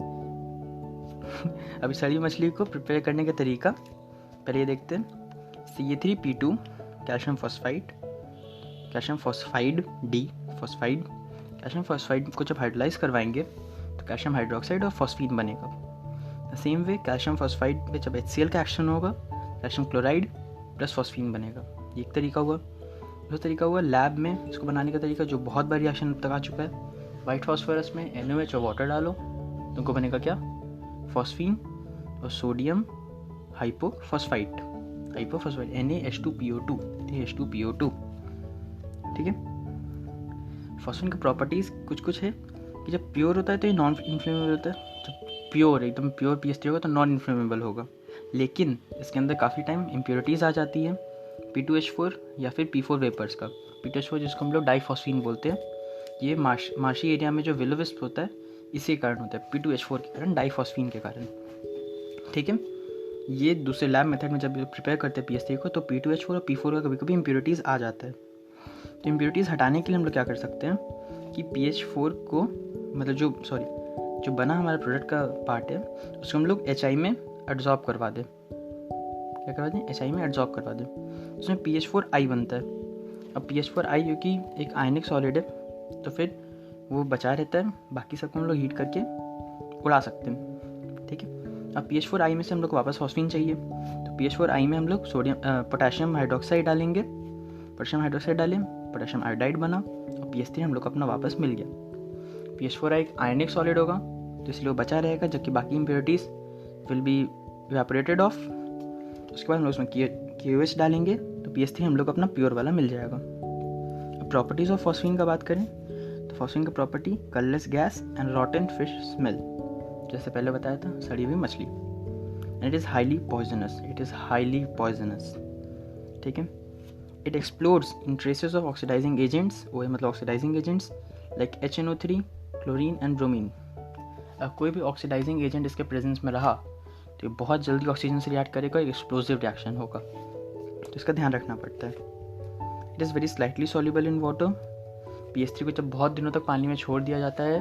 अभी सड़ी हुई मछली को प्रिपेयर करने का तरीका पहले ये देखते हैं। Ca3P2 calcium phosphide, calcium phosphide D phosphide, calcium phosphide को जब हाइड्रोलाइज करवाएंगे तो कैल्शियम हाइड्रोक्साइड और फॉस्फीन बनेगा। सेम वे कैल्शियम फॉस्फाइड पे जब HCl का एक्शन होगा, कैल्शियम क्लोराइड प्लस फॉस्फीन बनेगा। ये एक तरीका हुआ। दूसरा तरीका हुआ लैब में इसको बनाने का तरीका, जो बहुत बार रिएक्शन अब तक आ चुका है। वाइट फास्फोरस में NaOH और वाटर डालो तो उनको बनेगा क्या? फॉस्फीन और सोडियम हाइपोफॉस्फाइड, NaH2PO2, H2PO2। ठीक है, फॉस्फीन की प्रॉपर्टीज़ कुछ है कि जब प्योर होता है तो ये नॉन इन्फ्लेमेबल होता है। जब प्योर, एकदम प्योर PS3 होगा तो नॉन इन्फ्लेमेबल होगा, लेकिन इसके अंदर काफ़ी टाइम इम्प्योरिटीज़ आ जाती है, P2H4 या फिर P4 वेपर्स का। P2H4 जिसको हम लोग डाइफॉस्फीन बोलते हैं, ये मार्शी एरिया में जो विलो विस्प होता है इसी कारण होता है, P2H4 के कारण, डाइफॉस्फीन के कारण। ठीक है, ये दूसरे लैब मेथड में जब प्रिपेयर करते हैं PS3 को तो P2H4 और P4 का कभी कभी इम्प्योरिटीज़ आ जाता है। तो इम्प्योरिटीज़ हटाने के लिए हम लोग क्या कर सकते हैं कि PH4 को, मतलब जो बना हमारे प्रोडक्ट का पार्ट है उसको हम लोग HI में एड्जॉर्ब करवा दें। क्या करवा दें? HI में एड्जॉर्ब करवा दें। उसमें PH4I बनता है। अब PH4I क्योंकि एक आयनिक सॉलिड है तो फिर वो बचा रहता है, बाकी सबको हम लोग हीट करके उड़ा सकते हैं। ठीक है, अब PH4I में से हम लोग को वापस फॉस्फीन चाहिए तो PH4I में हम लोग पोटेशियम हाइड्रोक्साइड डालेंगे। पोटेशियम हाइड्रोक्साइड डालें, पोटेशियम आयोडाइड बना और PS3 हम लोग को अपना वापस मिल गया। PH4I एक आयनिक सॉलिड होगा तो इसलिए वो बचा रहेगा, जबकि बाकी impurities will be evaporated of. उसके बाद हम लोग उसमें KOH डालेंगे तो PS3 हम लोग को अपना प्योर वाला मिल जाएगा। अब प्रॉपर्टीज़ ऑफ फॉस्फीन का बात करें तो फॉस्फीन का property colourless gas and rotten fish smell, जैसे पहले बताया था, सड़ी हुई मछली। And it is highly poisonous. ठीक है, it explodes in traces of oxidizing agents, वो है मतलब oxidizing agents like HNO3, chlorine and bromine. अब कोई भी ऑक्सीडाइजिंग एजेंट इसके प्रेजेंस में रहा तो ये बहुत जल्दी ऑक्सीजन से रिएक्ट करेगा, एक एक्सप्लोसिव रिएक्शन होगा, तो इसका ध्यान रखना पड़ता है। It is very slightly soluble in water, PS3 को जब बहुत दिनों तक पानी में छोड़ दिया जाता है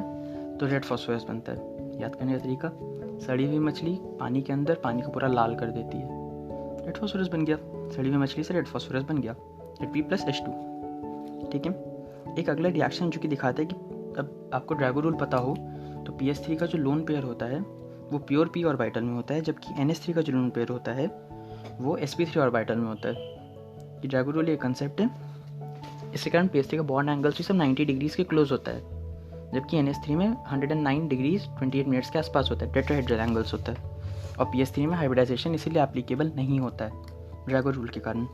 तो रेड फॉस्फोरस बनता है। याद करने का तरीका, सड़ी हुई मछली पानी के अंदर पानी को पूरा लाल कर देती है, रेड फॉस्फोरस बन गया। सड़ी हुई मछली से रेड फॉस्फोरस बन गया, Fe+H2। ठीक है। एक अगला रिएक्शन जो कि दिखाता है कि अब आपको ड्रैगो रूल पता हो तो PS3 का जो लोन पेयर होता है वो प्योर p ऑर्बिटल में होता है, जबकि NH3 का जो लोन पेयर होता है वो sp3 ऑर्बिटल में होता है। ये ड्रैगो रूल एक कंसेप्ट है। इसके कारण PS3 का बॉन्ड एंगल भी सब 90 डिग्रीज के क्लोज होता है, जबकि NH3 में 109 डिग्रीज 28 मिनट्स के आसपास होता है, टेट्राहेड्रल एंगल्स होता है। और PS3 में हाइब्रिडाइजेशन इसीलिए एप्लीकेबल नहीं होता है ड्रैगो रूल के कारण।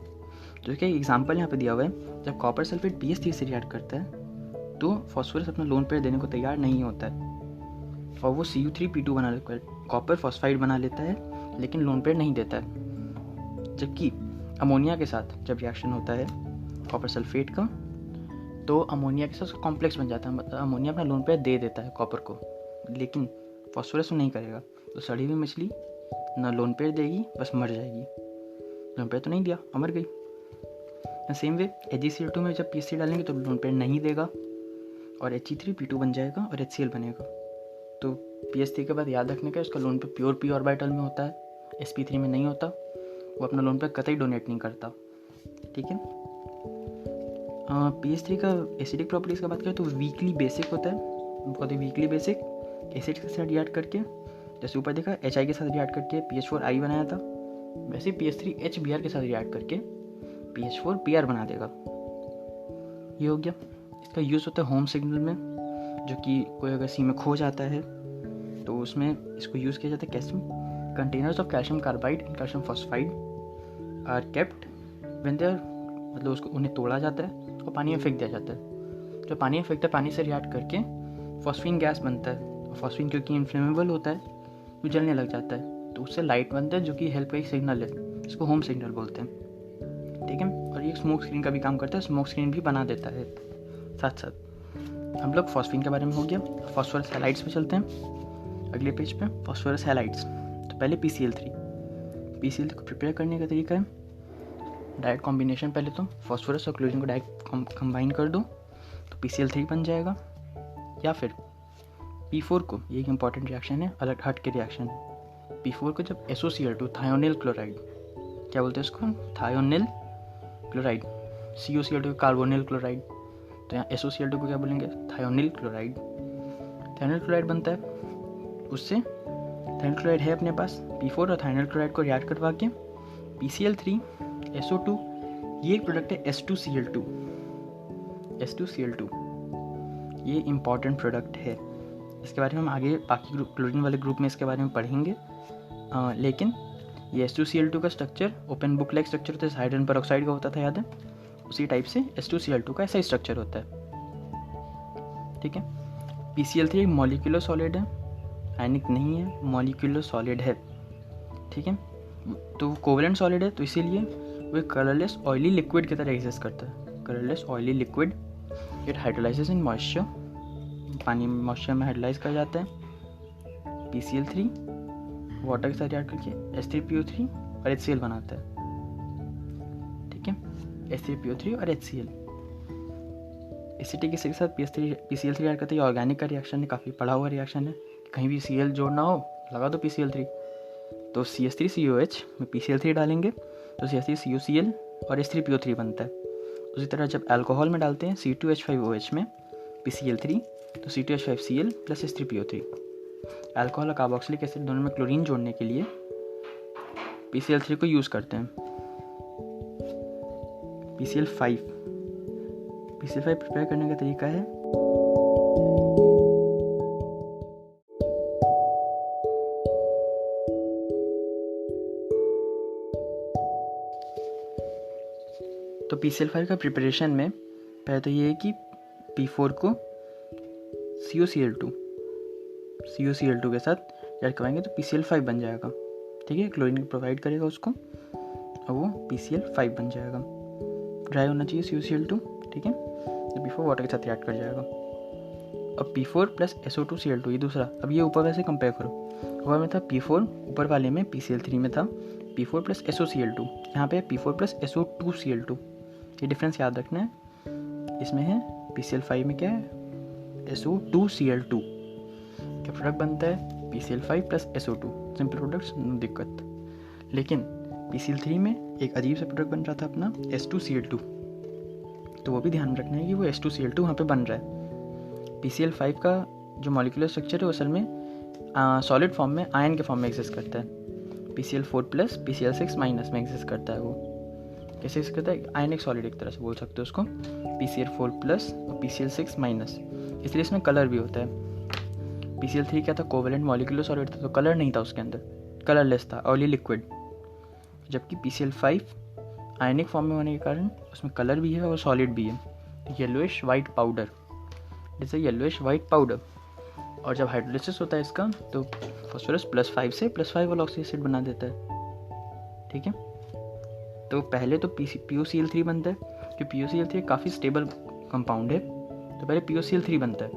तो इसका एग्जाम्पल यहाँ पे दिया हुआ है, जब कॉपर सल्फेट PS3 से रिएक्ट करता है तो फॉस्फोरस अपना लोन पेयर देने को तैयार नहीं होता है और वो Cu3P2 बना लेता है, कॉपर फॉस्फाइड बना लेता है, लेकिन लोन पेयर नहीं देता है। जबकि अमोनिया के साथ जब रिएक्शन होता है कॉपर सल्फेट का तो अमोनिया के साथ कॉम्प्लेक्स बन जाता है, मतलब अमोनिया अपना लोन पेयर दे देता है कॉपर को, लेकिन फॉस्फोरस नहीं करेगा। तो सड़ी हुई मछली ना लोन पेयर देगी, बस मर जाएगी। लोन पेयर तो नहीं दिया, मर गई। सेम वे AgCl2 में जब PS3 डालेंगे तो लोन पेयर नहीं देगा और He3P2 बन जाएगा और HCl बनेगा। तो PS3 के बाद याद रखने का, उसका lone pair pure p orbital में होता है, sp3 में नहीं होता। वो अपना लोन पेयर कतई डोनेट नहीं करता। ठीक है। PS3 का एसिडिक प्रॉपर्टीज़ का बात करें तो वीकली बेसिक होता है, बहुत ही वीकली बेसिक। एसिड के साथ रिएक्ट करके, जैसे ऊपर देखा HI के साथ रिएक्ट करके PH4I बनाया था, वैसे PS3 HBr के साथ रिएक्ट करके PH4Br बना देगा। ये हो गया। इसका यूज़ होता है होम सिग्नल में, जो कि कोई अगर सी में खो जाता है तो उसमें इसको यूज़ किया जाता है। कैसे? Containers of calcium carbide and calcium phosphide are kept when they are, मतलब उसको उन्हें तोड़ा जाता है और पानी में फेंक दिया जाता है। जो पानी में फेंकता है, पानी से रिएक्ट करके फॉस्फीन गैस बनता है। और फॉस्फीन क्योंकि इन्फ्लेमेबल होता है तो जलने लग जाता है, तो उससे लाइट बनता है, जो कि हेल्प का एक सिग्नल है। इसको होम सिग्नल बोलते हैं। ठीक है। और ये स्मोक स्क्रीन का भी काम करता है, स्मोक स्क्रीन भी बना देता है। साथ साथ हम लोग फॉस्फीन के बारे में हो गया, फॉस्फोरस हैलाइड्स पे चलते हैं। अगले पेज पे फॉस्फोरस हैलाइड्स। तो पहले PCl3 को प्रिपेयर करने का तरीका है डायरेक्ट कॉम्बिनेशन। पहले तो फॉस्फोरस और क्लोरीन को डायरेक्ट कंबाइन कर दो तो PCl3 बन जाएगा। या फिर P4 को, ये एक इंपॉर्टेंट रिएक्शन है, अलग हट के रिएक्शन है। P4 को जब SOCl2 थायोनिल क्लोराइड, क्या बोलते हैं उसको, thionyl chloride, COCl2 carbonyl chloride, तो यहाँ SOCl2 को क्या बोलेंगे, थायोनिल क्लोराइड। थायोनिल क्लोराइड बनता है, उससे थायोनिल क्लोराइड है अपने पास, P4 और थायोनिल क्लोराइड को रिएक्ट करवा के PCl3 SO2, ये एक प्रोडक्ट है H2Cl2। ये इम्पॉर्टेंट प्रोडक्ट है, इसके बारे में हम आगे बाकी ग्रुप, क्लोरीन वाले ग्रुप में इसके बारे में पढ़ेंगे। लेकिन ये H2Cl2 का structure open book like structure होता है, हाइड्रोजन पेरोक्साइड का होता था, याद है? उसी टाइप से H2Cl2 का ऐसा ही स्ट्रक्चर होता है। ठीक है। PCl3 एक मॉलिक्यूलर सॉलिड है, आयनिक नहीं है, मॉलिक्यूलर सॉलिड है। ठीक है। तो वो कोवेलेंट सॉलिड है, तो इसीलिए वो कलरलेस ऑयली लिक्विड की तरह एग्जिस्ट करता है। Colourless oily liquid, it hydrolyses in moisture, पानी में मॉइस्चर में हाइड्रोलाइज कर जाता है। PCl3 वाटर के साथ रिएक्ट करके H3PO3 और HCl बनाता है। ठीक है। H3PO3 और HCl। एसिटिक एसिड के साथ PCl3 रिएक्ट करते हैं। ऑर्गेनिक का रिएक्शन है, काफ़ी पढ़ा हुआ रिएक्शन है, कहीं भी Cl जोड़ना हो लगा दो PCl3। तो CH3COH में PCl3 डालेंगे तो CH3COCl और H3PO3 बनता है। उसी तरह जब अल्कोहल में डालते हैं C2H5OH में PCl3 तो C2H5Cl प्लस H3PO3। अल्कोहल और कार्बोक्सिलिक एसिड दोनों में क्लोरीन जोड़ने के लिए PCl3 को यूज़ करते हैं। PCl5 प्रिपेयर करने का तरीका है तो PCl5 का प्रिपरेशन में पहले तो ये है कि P4 को COCl2 के साथ ऐड करवाएंगे तो PCl5 बन जाएगा। ठीक है। क्लोरीन प्रोवाइड करेगा उसको और वो PCl5 बन जाएगा। ड्राई होना चाहिए COCl2। ठीक है। तो P4 वाटर के साथ रिएक्ट कर जाएगा। अब P4 प्लस SO2Cl2 ये दूसरा। अब ये ऊपर वैसे कंपेयर करो, ऊपर में था P4, ऊपर वाले में PCl3 में था P4 प्लस SOCl2, यहाँ पे P4 प्लस SO2Cl2। ये डिफरेंस याद रखना है। इसमें है PCl5 में क्या है, SO2Cl2 क्या प्रोडक्ट बनता है, PCl5 plus SO2, simple products, no दिक्कत। लेकिन PCl3 में एक अजीब सा प्रोडक्ट बन रहा था अपना S2Cl2, तो वो भी ध्यान में रखना है कि वो S2Cl2 वहाँ पे बन रहा है। PCl5 का जो मॉलिक्यूलर स्ट्रक्चर है वो असल में सॉलिड फॉर्म में आयन के फॉर्म में एग्जिस्ट करता है। PCl4 प्लस PCl6 माइनस में एग्जिस्ट करता है। वो कैसे एग्जिस्ट करता है, आयनिक सॉलिड एक तरह से बोल सकते हो उसको, PCl4 प्लस और PCl6 माइनस, इसलिए इसमें कलर भी होता है। PCl3 क्या था, कोवेलेंट मॉलिक्यूलर सॉलिड था, तो कलर नहीं था उसके अंदर, कलरलेस था, ऑयली लिक्विड। जबकि PCl5 आयनिक फॉर्म में होने के कारण उसमें कलर भी है और सॉलिड भी है, येलोइश वाइट पाउडर, जैसे येलोइश वाइट पाउडर। और जब हाइड्रोलिसिस होता है इसका तो फॉस्फोरस +5 से +5 वाला ऑक्सी एसिड बना देता है। ठीक है, तो पहले तो POCl3 बनता है, क्योंकि POCl3 काफ़ी स्टेबल कंपाउंड है, तो पहले POCl3 बनता है,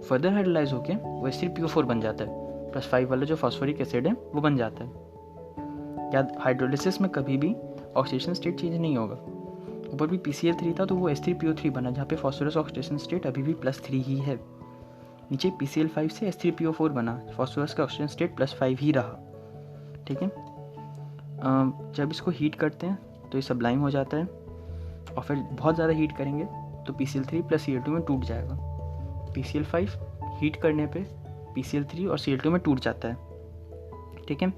फर्दर हाइड्रोलाइज होके वो H3PO4 बन जाता है, +5 वाला जो फॉस्फोरिक एसिड है वो बन जाता है। याद, हाइड्रोलिसिस में कभी भी ऑक्सीडेशन स्टेट चेंज नहीं होगा। ऊपर भी PCl3 था तो वो H3PO3 बना, जहाँ पे फॉस्फोरस ऑक्सीडेशन स्टेट अभी भी +3 ही है। नीचे PCl5 से H3PO4 बना, फॉस्फोरस का ऑक्सीजन स्टेट +5 ही रहा। ठीक है, जब इसको हीट करते हैं तो ये सब्लाइम हो जाता है, और फिर बहुत ज़्यादा हीट करेंगे तो PCl3 + Cl2 में टूट जाएगा। PCl5 हीट करने पे PCl3 और Cl2 में टूट जाता है। ठीक है,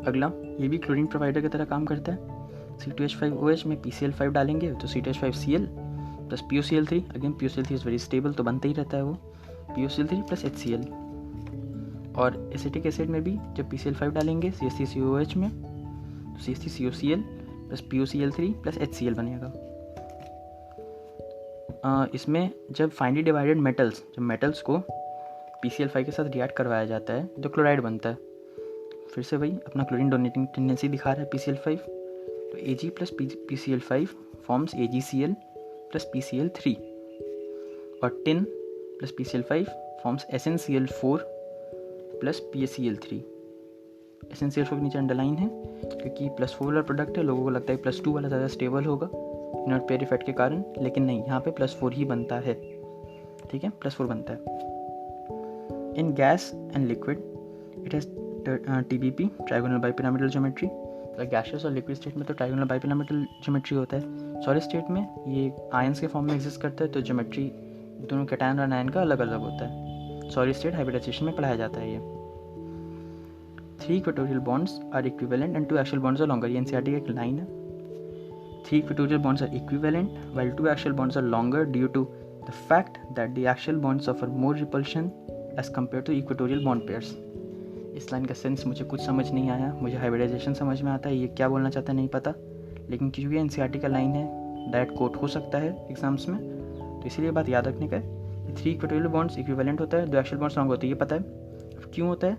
अगला ये भी क्लोरीन प्रोवाइडर की तरह काम करता है। C2H5OH में PCl5 डालेंगे तो C2H5Cl plus POCl3, again POCl3 is very stable, तो बनता ही रहता है वो, POCl3 प्लस HCl। और एसिटिक एसिड में भी जब PCl5 डालेंगे CH3COOH में तो CH3COCl plus POCl3 plus HCl बनेगा। इसमें जब फाइनली डिवाइडेड मेटल्स, जब मेटल्स को PCl5 के साथ रिएक्ट करवाया जाता है तो क्लोराइड बनता है। फिर से वही अपना क्लोरीन डोनेटिंग टेंडेंसी दिखा रहा है PCl5, तो Ag plus PCl5 forms AgCl plus PCl3, और tin plus PCl5 forms SnCl4 plus PaCl3। SnCl4 के नीचे अंडरलाइन है क्योंकि +4 वाला प्रोडक्ट है, लोगों को लगता है +2 वाला ज़्यादा स्टेबल होगा इनर्ट पेयर इफेक्ट के कारण, लेकिन नहीं, यहाँ पे +4 ही बनता है। ठीक है, +4 बनता है। इन gas and liquid it has TBP, trigonal bipyramidal geometry. Gaseous और लिक्विड स्टेट में तो ट्राइगोनल बाइपिरामिडल ज्योमेट्री होता है, सॉलिड स्टेट में ये आयंस के फॉर्म में एग्जिस्ट करता है, तो ज्योमेट्री दोनों कैटायन और आयन का अलग अलग होता है। सॉलिड स्टेट हाइब्रिडाइजेशन में पढ़ाया जाता है ये। 3 equatorial bonds are equivalent and 2 axial bonds are longer, ये एनसीईआरटी का एक लाइन है। 3 equatorial bonds are equivalent while 2 axial bonds are longer due to the fact that the axial bonds suffer more repulsion as compared to equatorial bond pairs। इस line का sense मुझे कुछ समझ नहीं आया, मुझे हाइब्रिडाइजेशन समझ में आता है, ये क्या बोलना चाहता है नहीं पता, लेकिन क्योंकि एनसीईआरटी का लाइन है, डायरेक्ट कोट हो सकता है एग्जाम्स में, तो इसीलिए बात याद रखने का है। 3 इक्वेटोरियल बॉन्ड्स इक्विवेलेंट होता है, 2 एक्सियल बॉन्ड्स लॉन्ग होते हैं, ये पता है क्यों होता है,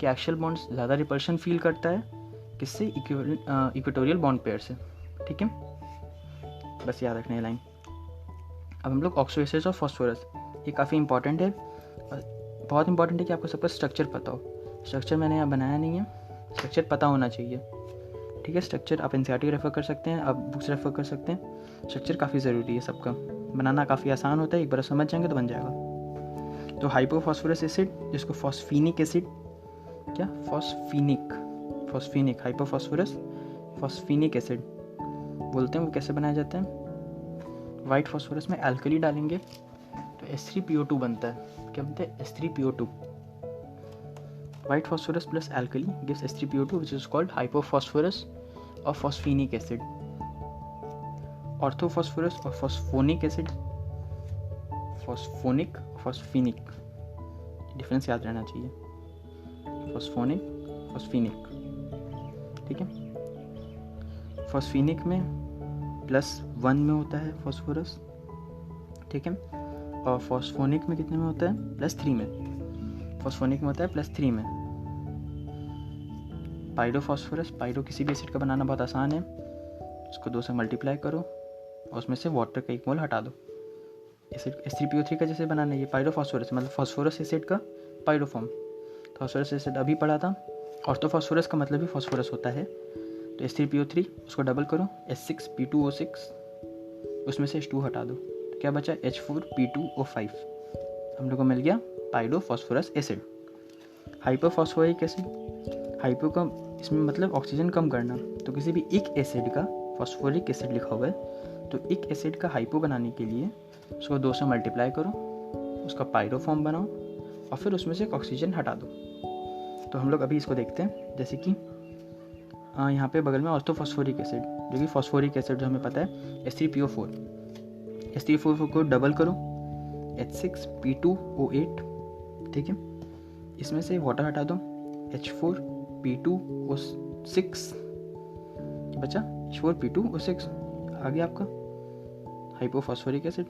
कि एक्सियल बॉन्ड्स ज़्यादा रिपल्शन फील करता है किससे, इक्वेटोरियल बॉन्ड पेयर से। ठीक है, बस याद रखना है लाइन। अब हम लोग ऑक्सो एसिड्स और फॉस्फोरस, ये काफ़ी इंपॉर्टेंट है, बहुत इंपॉर्टेंट है कि आपको सबका स्ट्रक्चर पता हो। स्ट्रक्चर मैंने यहाँ बनाया नहीं है, स्ट्रक्चर पता होना चाहिए। ठीक है, स्ट्रक्चर आप एनसीईआरटी रेफर कर सकते हैं, आप बुक्स रेफर कर सकते हैं, स्ट्रक्चर काफ़ी ज़रूरी है सबका, बनाना काफ़ी आसान होता है, एक बार समझ जाएंगे तो बन जाएगा। तो हाइपोफॉस्फोरस एसिड, जिसको फॉस्फीनिक एसिड, क्या फॉस्फीनिक हाइपोफॉस्फोरस फॉस्फीनिक एसिड बोलते हैं, वो कैसे बनाया जाता है, वाइट फॉस्फोरस में एल्कली डालेंगे तो H3PO2 बनता है। क्या बनता है, H3PO2। White phosphorus plus alkali gives H3PO2 which is called hypophosphorous और फॉस्फीनिक एसिड। ऑर्थोफॉस्फोरस और फॉस्फोनिक एसिड, फॉस्फीनिक, डिफरेंस याद रहना चाहिए, फॉस्फीनिक। ठीक है, फॉस्फीनिक में +1 में होता है फॉस्फोरस, ठीक है, और फॉस्फोनिक में कितने में होता है, +3 में। फॉस्फोनिक में होता है +3 में। पाइरोफॉस्फोरस, पाइरो किसी भी एसिड का बनाना बहुत आसान है, उसको 2 से मल्टीप्लाई करो और उसमें से वाटर का 1 मोल हटा दो। एसिड H3PO3 का जैसे बनाना है, ये पाइरोफॉस्फोरस मतलब फॉस्फोरस एसिड का पाइरोफॉर्म। फॉस्फोरस एसिड अभी पढ़ा था, ऑर्थोफॉस्फोरस का मतलब भी फॉस्फोरस होता है, तो H3PO3 उसको डबल करो, H6P2O6, उसमें से H2 हटा दो, क्या बचा, H4P2O5, हम लोग को मिल गया पायरोफॉस्फोरस एसिड। हाइपोफॉस्फोरिक एसिड, हाइपो का इसमें मतलब ऑक्सीजन कम करना, तो किसी भी एक एसिड का फॉस्फोरिक एसिड लिखा हुआ है, तो एक एसिड का हाइपो बनाने के लिए उसको 2 से मल्टीप्लाई करो, उसका पायरो फॉर्म बनाओ और फिर उसमें से एक ऑक्सीजन हटा दो। तो हम लोग अभी इसको देखते हैं, जैसे कि यहाँ पे बगल में ऑर्थोफॉस्फोरिक एसिड, जो कि फॉस्फोरिक एसिड जो हमें पता है H3PO4, H3PO4 को डबल करो H6P2O8, ठीक है, इसमें से वाटर हटा दो H4P2O6 बचा, H4P2O6 आ गया आपका हाइपोफॉस्फोरिक एसिड,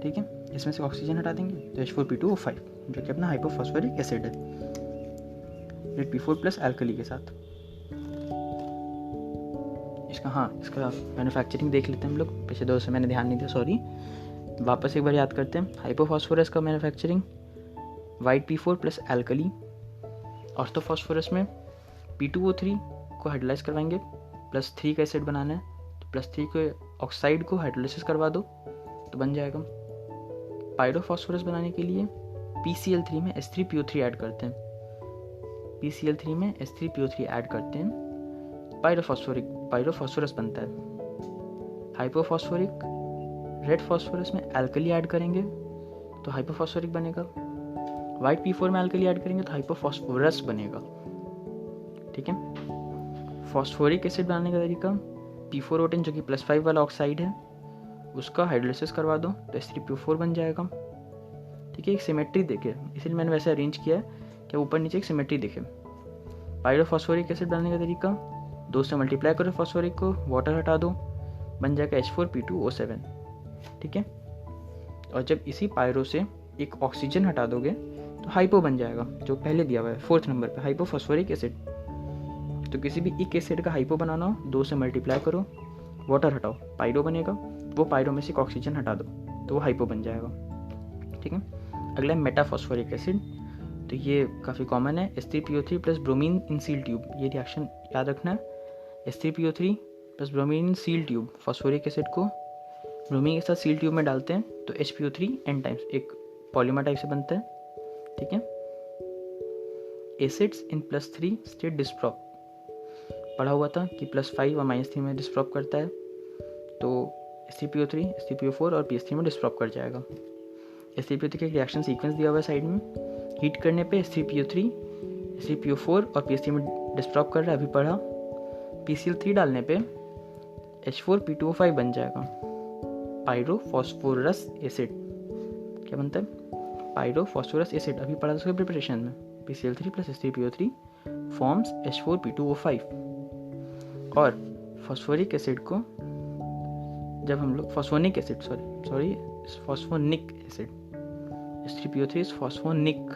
ठीक है। इसमें से ऑक्सीजन हटा देंगे तो H4P2O5 जो कि अपना हाइपोफॉस्फोरिक एसिड है, P4 प्लस एल्कली के साथ। इसका मैन्युफैक्चरिंग देख लेते हैं हम लोग, पिछले 2 से मैंने ध्यान नहीं दिया, सॉरी, वापस एक बार याद करते हैं। हाइपोफॉस्फोरस का manufacturing white P4 plus alkali, orthophosphorus में P2O3 को हाइड्रोलाइज करवाएंगे, +3 का एसिड बनाना है, तो +3 के ऑक्साइड को हाइड्रोलाइसिस करवा दो तो बन जाएगा। पायरोफॉस्फोरस बनाने के लिए PCl3 में H3PO3 ऐड करते हैं, PCl3 में H3PO3 ऐड करते हैं, पायरोफॉस्फोरस बनता है। हाइपोफॉस्फोरिक, रेड फॉस्फोरस में एल्कली ऐड करेंगे तो हाइपोफॉस्फोरिक बनेगा, वाइट P4 में एल्कली ऐड करेंगे तो हाइपोफॉस्फोरस बनेगा, ठीक है। फॉस्फोरिक एसिड बनाने का तरीका, P4O10 जो कि +5 वाला ऑक्साइड है उसका हाइड्रोलाइसिस करवा दो तो H3PO4 बन जाएगा, ठीक है। एक सिमेट्री देखे, इसलिए मैंने वैसे अरेंज किया है कि ऊपर नीचे एक सिमेट्री दिखे। पायरोफॉस्फोरिक एसिड बनाने का तरीका, 2 से मल्टीप्लाई करो फॉस्फोरिक को, वाटर हटा दो, बन जाएगा H4P2O7, ठीक है। और जब इसी पायरो से एक ऑक्सीजन हटा दोगे तो हाइपो बन जाएगा, जो पहले दिया हुआ है 4th नंबर पे, हाइपोफॉस्फोरिक एसिड। तो किसी भी एक एसिड का हाइपो बनाना हो, 2 से मल्टीप्लाई करो, वाटर हटाओ, पायरो बनेगा, वो पायरो में से एक ऑक्सीजन हटा दो तो वो हाइपो बन जाएगा, ठीक है। अगला है मेटाफॉस्फोरिक एसिड, तो ये काफ़ी कॉमन है, H3PO3 plus bromine in seal tube, ये रिएक्शन याद रखना है, H3PO3 plus bromine in seal tube, phosphoric acid को ब्रोमीन के साथ सील ट्यूब में डालते हैं तो HPO3 n टाइम्स एक पॉलीमर टाइप से बनता है, ठीक है। एसिड्स इन +3 स्टेट डिस्प्रॉप, पढ़ा हुआ था कि +5 और -3 में डिस्प्रॉप करता है, तो H3PO3, H3PO4 और PS3 में डिस्प्रॉप कर जाएगा। H3PO3 का रिएक्शन सीक्वेंस दिया हुआ है साइड में, हीट करने पे H3PO3, H3PO4 और PS3 में डिस्प्रॉप कर रहा है, अभी पढ़ा। PCl3 डालने पे H4P2O5 बन जाएगा, पायरोफॉस्फोरस एसिड, क्या बनता है, पायरोफॉस्फोरस एसिड, अभी पढ़ा था प्रिपरेशन में। PCl3 plus H3PO3 forms H4P2O5। और फॉस्फोरिक एसिड को जब हम लोग phosphonic acid phosphonic acid, H3PO3 is phosphonic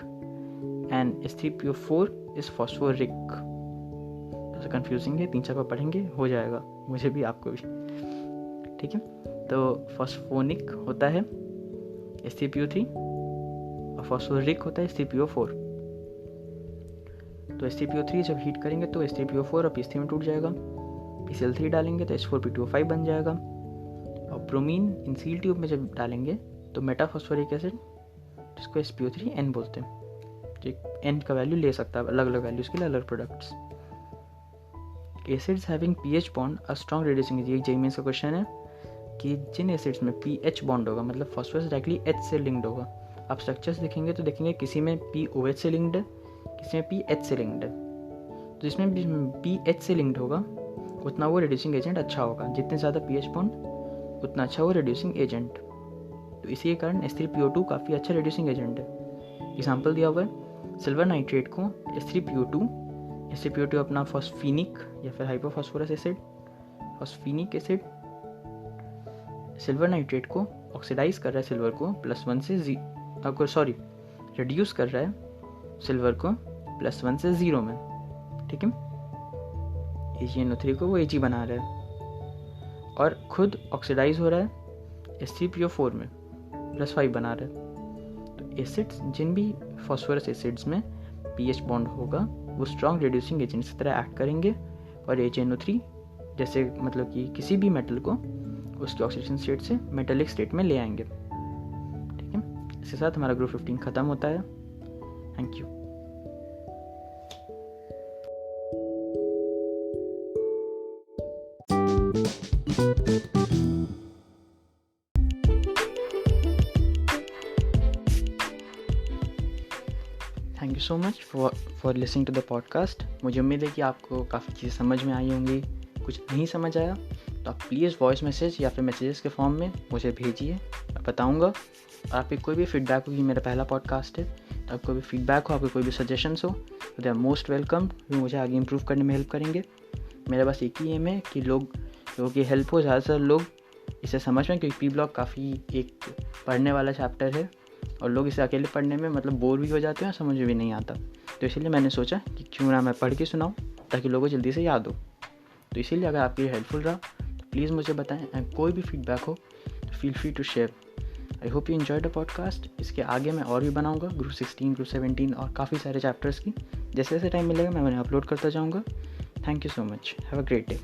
and H3PO4 is phosphoric, ऐसा कंफ्यूजिंग है, 3-4 बार पढ़ेंगे हो जाएगा, मुझे भी आपको भी, ठीक है। तो फॉस्फोनिक होता है H3PO3 और फॉस्फोरिक होता है H3PO4। तो H3PO3 जब हीट करेंगे तो H3PO4 और PS3 में टूट जाएगा, PCl3 डालेंगे तो H4P2O5 बन जाएगा, और ब्रोमीन इन सील ट्यूब में जब डालेंगे तो मेटाफॉस्फोरिक एसिड, जिसको SPO3N बोलते हैं, जो N का वैल्यू ले सकता है, अलग अलग वैल्यूज़ के लिए अलग products. Acids having pH bond a strong reducing agent, JEE mains का क्वेश्चन है कि जिन एसिड्स में pH बॉन्ड होगा, मतलब फॉस्फोरस डायरेक्टली H से लिंक्ड होगा, आप स्ट्रक्चर्स देखेंगे तो देखेंगे किसी में POH से लिंक्ड है, किसी में pH से लिंक्ड है, तो जिसमें pH से लिंक्ड होगा उतना वो रिड्यूसिंग एजेंट अच्छा होगा, जितने ज़्यादा pH बॉन्ड उतना अच्छा वो रिड्यूसिंग एजेंट, तो इसी के कारण H3PO2 काफ़ी अच्छा रिड्यूसिंग एजेंट है। एग्जाम्पल दिया हुआ है, सिल्वर नाइट्रेट को H3PO2 अपना फॉस्फीनिक या फिर hypophosphorous acid, phosphinic acid silver nitrate को ऑक्सीडाइज कर रहा है, सिल्वर को +1 से रिड्यूस कर रहा है सिल्वर को +1 से 0 में, ठीक है। AgNO3 को वो Ag बना रहा है और खुद ऑक्सीडाइज हो रहा है H3PO4 में +5 बना रहा है। तो एसिड्स, जिन भी फॉस्फोरस एसिड्स में pH बॉन्ड होगा वो स्ट्रॉन्ग रिड्यूसिंग एजेंट्स की तरह एक्ट करेंगे और AgNO3 जैसे, मतलब कि किसी भी मेटल को उसके ऑक्सीडेशन स्टेट से मेटालिक स्टेट में ले आएंगे। ठीक है, इसके साथ हमारा ग्रुप 15 ख़त्म होता है। Thank you. Thank you so much for listening to the podcast. मुझे उम्मीद है कि आपको काफ़ी चीज़ें समझ में आई होंगी। कुछ नहीं समझ आया तो आप प्लीज़ वॉइस मैसेज या फिर मैसेजेस के फॉर्म में मुझे भेजिए, मैं बताऊँगा। और आपकी कोई भी फीडबैक हो, कि मेरा पहला पॉडकास्ट है, तो आपको कोई भी फीडबैक हो, आपके कोई भी सजेशंस हो, तो दे आर मोस्ट वेलकम। वो मुझे आगे इम्प्रूव करने में हेल्प करेंगे। मेरा बस एक ही एम है कि लोगों की हेल्प हो, ज़्यादातर लोग इसे समझ में, क्योंकि पी ब्लॉक काफ़ी एक पढ़ने वाला चैप्टर है और लोग इसे अकेले पढ़ने में मतलब बोर भी हो जाते हैं और समझ में भी नहीं आता। तो इसीलिए मैंने सोचा कि क्यों ना मैं पढ़ के सुनाऊँ ताकि लोगों को जल्दी से याद हो। तो इसीलिए अगर आपके लिए हेल्पफुल रहा तो प्लीज़ मुझे बताएं। एंड कोई भी फीडबैक हो तो feel free to share. I hope you enjoy the podcast. इसके आगे मैं और भी बनाऊंगा ग्रुप 16, ग्रुप 17 और काफ़ी सारे चैप्टर्स की। जैसे जैसे टाइम मिलेगा मैं उन्हें अपलोड करता जाऊँगा। Thank you so much. Have a great day.